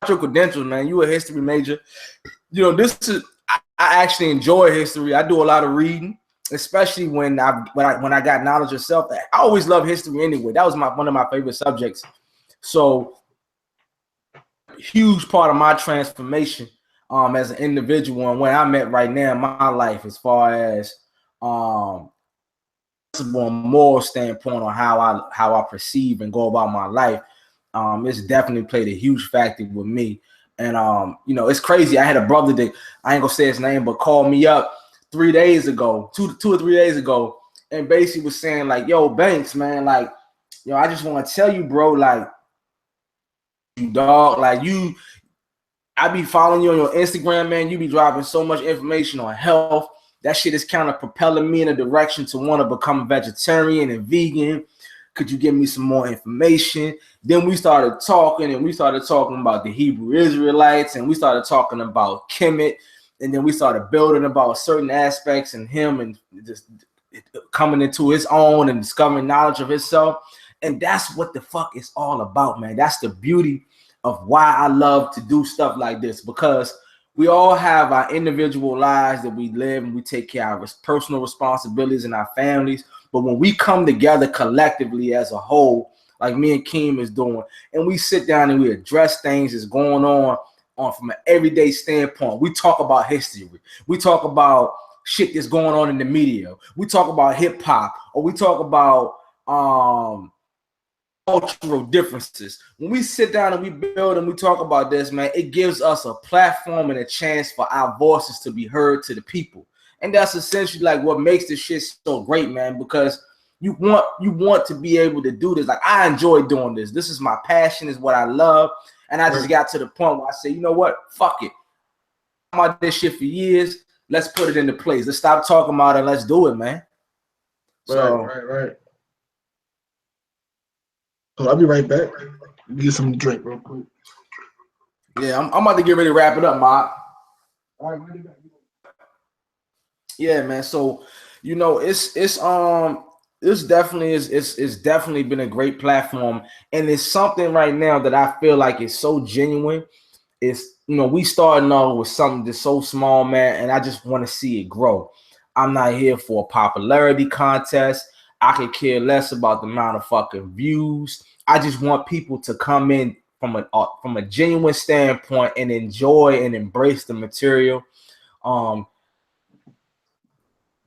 your credentials, man, you a history major. You know, I actually enjoy history. I do a lot of reading, especially when I got knowledge of self. I always love history anyway. That was one of my favorite subjects. So huge part of my transformation as an individual and where I'm at right now in my life, as far as a moral standpoint on how I perceive and go about my life. It's definitely played a huge factor with me. And you know, it's crazy. I had a brother that, I ain't gonna say his name, but called me up 3 days ago, two or 3 days ago, and basically was saying like, yo, Banks, man, like, yo, I just want to tell you, bro, like, you dog, like I be following you on your Instagram, man. You be dropping so much information on health. That shit is kind of propelling me in a direction to want to become a vegetarian and vegan. Could you give me some more information? Then we started talking, and we started talking about the Hebrew Israelites, and we started talking about Kemetic, and then we started building about certain aspects in him and just coming into his own and discovering knowledge of himself. And that's what the fuck it's all about, man. That's the beauty of why I love to do stuff like this, because we all have our individual lives that we live, and we take care of our personal responsibilities and our families. But when we come together collectively as a whole, like me and Keem is doing, and we sit down and we address things that's going on from an everyday standpoint, we talk about history, we talk about shit that's going on in the media, we talk about hip hop, or we talk about cultural differences. When we sit down and we build and we talk about this, man, it gives us a platform and a chance for our voices to be heard to the people. And that's essentially like what makes this shit so great, man, because you want to be able to do this. Like, I enjoy doing this. This is my passion, is what I love. And I just got to the point where I say, you know what? Fuck it. I'm about this shit for years. Let's put it into place. Let's stop talking about it. Let's do it, man. Right. So I'll be right back. Get some drink real quick. Yeah, I'm about to get ready to wrap it up, Mark. All right, ready back. Yeah, man. So, you know, it's definitely been a great platform, and it's something right now that I feel like is so genuine. It's, you know, we starting off with something that's so small, man, and I just want to see it grow. I'm not here for a popularity contest. I could care less about the amount of fucking views. I just want people to come in from a genuine standpoint and enjoy and embrace the material.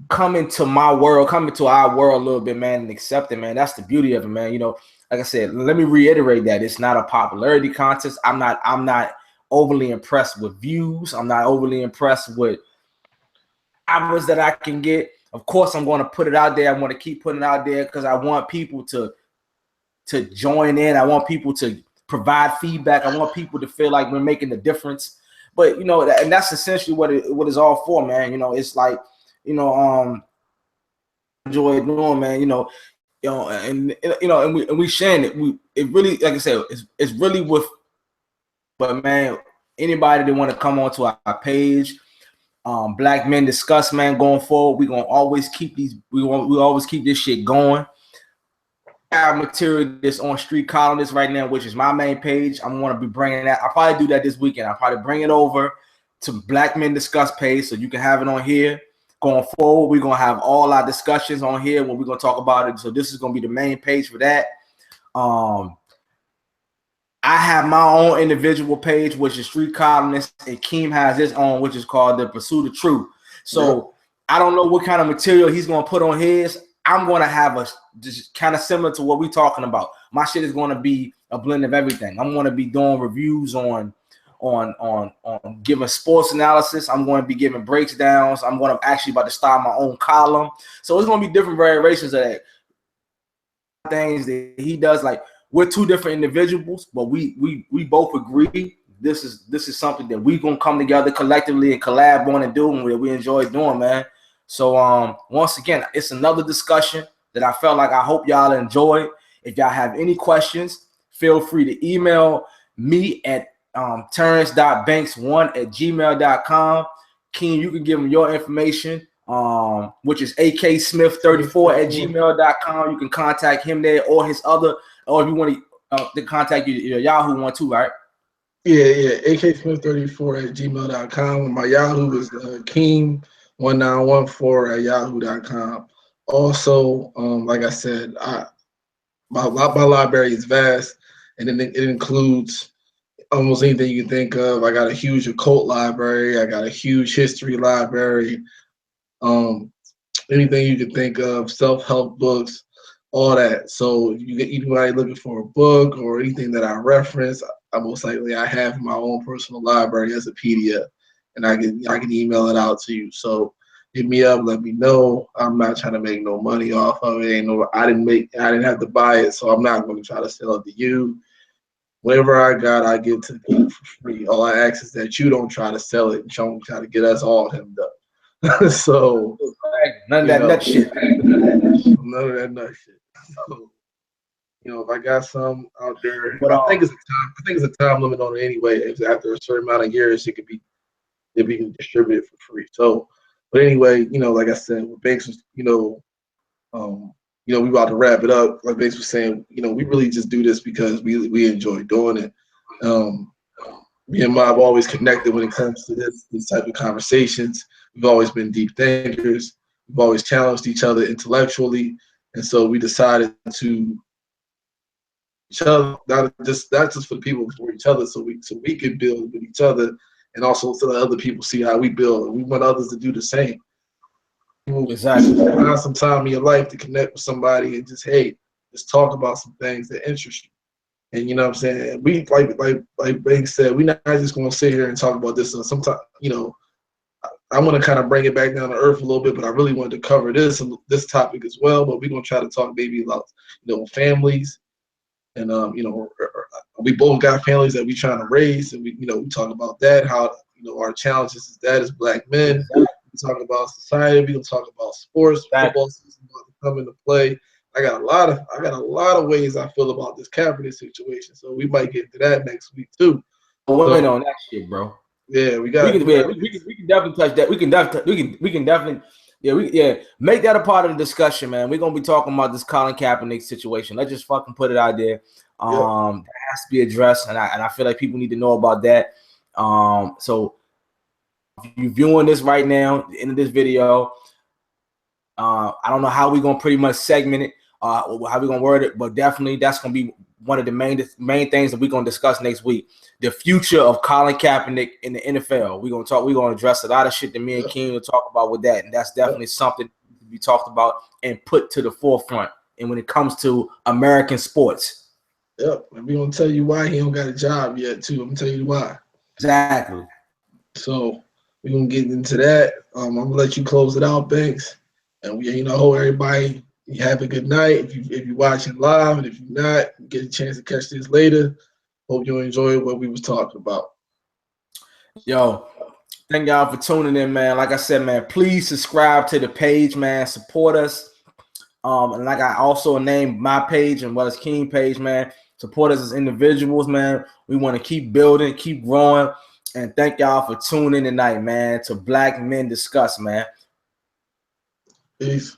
Come into my world, come into our world a little bit, man, and accept it, man. That's the beauty of it, man. You know, like I said, let me reiterate that it's not a popularity contest. I'm not overly impressed with views. I'm not overly impressed with hours that I can get. Of course, I'm going to put it out there. I want to keep putting it out there because I want people to join in. I want people to provide feedback. I want people to feel like we're making a difference. But, you know, and that's essentially what it's all for, man. You know, it's like, you know, enjoy doing, man. You know, and we sharing it. It really, like I said, it's really with. But man, anybody that want to come onto our page, Black Men Discuss, man, going forward, we gonna always keep these. We always keep this shit going. Have material that's on Street Columnist right now, which is my main page. I'm gonna be bringing that. I'll probably do that this weekend. I'll probably bring it over to Black Men Discuss page, so you can have it on here. Going forward, we're gonna have all our discussions on here when we're gonna talk about it. So this is gonna be the main page for that. I have my own individual page, which is Street Columnist, and Keem has his own, which is called The Pursuit of Truth. So I don't know what kind of material he's gonna put on his. I'm gonna have a just kind of similar to what we're talking about. My shit is gonna be a blend of everything. I'm gonna be doing reviews on on giving sports analysis. I'm going to be giving breakdowns. I'm going to actually about to start my own column. So it's going to be different variations of that. Things that he does. Like, we're two different individuals, but we both agree this is something that we gonna come together collectively and collab on and do, and we enjoy doing, man. So once again, it's another discussion that I felt like I hope y'all enjoyed. If y'all have any questions, feel free to email me at terrence.banks1@gmail.com. Keen, you can give them your information, which is aksmith34@gmail.com. You can contact him there, or his other, or if you want to contact your Yahoo one too, right? Yeah, aksmith34@gmail.com. My Yahoo is Keem1914@yahoo.com. Also, like I said, my library is vast, and it includes almost anything you can think of. I got a huge occult library. I got a huge history library. Anything you can think of, self-help books, all that. So if you get anybody looking for a book or anything that I reference, I most likely I have in my own personal library as a PDF, and I can email it out to you. So hit me up, let me know. I'm not trying to make no money off of it. I didn't have to buy it, so I'm not going to try to sell it to you. Whatever I got, I give to the people for free. All I ask is that you don't try to sell it and don't try to get us all hemmed up. So none of that nut shit. None of that nut shit. So, if I got some out there, but I think it's a time limit on it anyway. If after a certain amount of years, it be distributed for free. So, but anyway, like I said, with Banks was, we about to wrap it up. Like Banks was saying, we really just do this because we enjoy doing it. Me and Mob always connected when it comes to this type of conversations. We've always been deep thinkers. We've always challenged each other intellectually, and so we decided to each other, not just for the people, for each other, so we could build with each other, and also so that other people see how we build. And we want others to do the same. Exactly. Find some time in your life to connect with somebody and just talk about some things that interest you. And you know what I'm saying? We like Bank said, we're not just gonna sit here and talk about this. And sometimes, I want to kind of bring it back down to earth a little bit, but I really wanted to cover this topic as well. But we're gonna try to talk maybe about families, and we both got families that we trying to raise, and we talk about that, how our challenges is that as Black men. We talk about society. We gonna talk about sports, football season about to come into play. I got a lot of ways I feel about this Kaepernick situation, so we might get to that next week too. Women on that shit, bro. Yeah, we can definitely touch that. We can definitely make that a part of the discussion, man. We're gonna be talking about this Colin Kaepernick situation. Let's just fucking put it out there. That has to be addressed, and I feel like people need to know about that. So if you're viewing this right now, the end of this video, I don't know how we're gonna pretty much segment it, how we're gonna word it, but definitely that's gonna be one of the main things that we're gonna discuss next week. The future of Colin Kaepernick in the NFL. We're gonna address a lot of shit that me and King will talk about with that, and that's definitely something to be talked about and put to the forefront. And when it comes to American sports. Yep, and we're gonna tell you why he don't got a job yet too. I'm gonna tell you why. Exactly. So we're gonna get into that. I'm gonna let you close it out, Banks. And we hope everybody you have a good night. If you're watching live, and if you're not, get a chance to catch this later. Hope you enjoy what we was talking about. Yo, thank y'all for tuning in, man. Like I said, man, please subscribe to the page, man. Support us. And like I also named my page and well as King page, man. Support us as individuals, man. We want to keep building, keep growing. And thank y'all for tuning in tonight, man, to Black Men Discuss, man. Peace.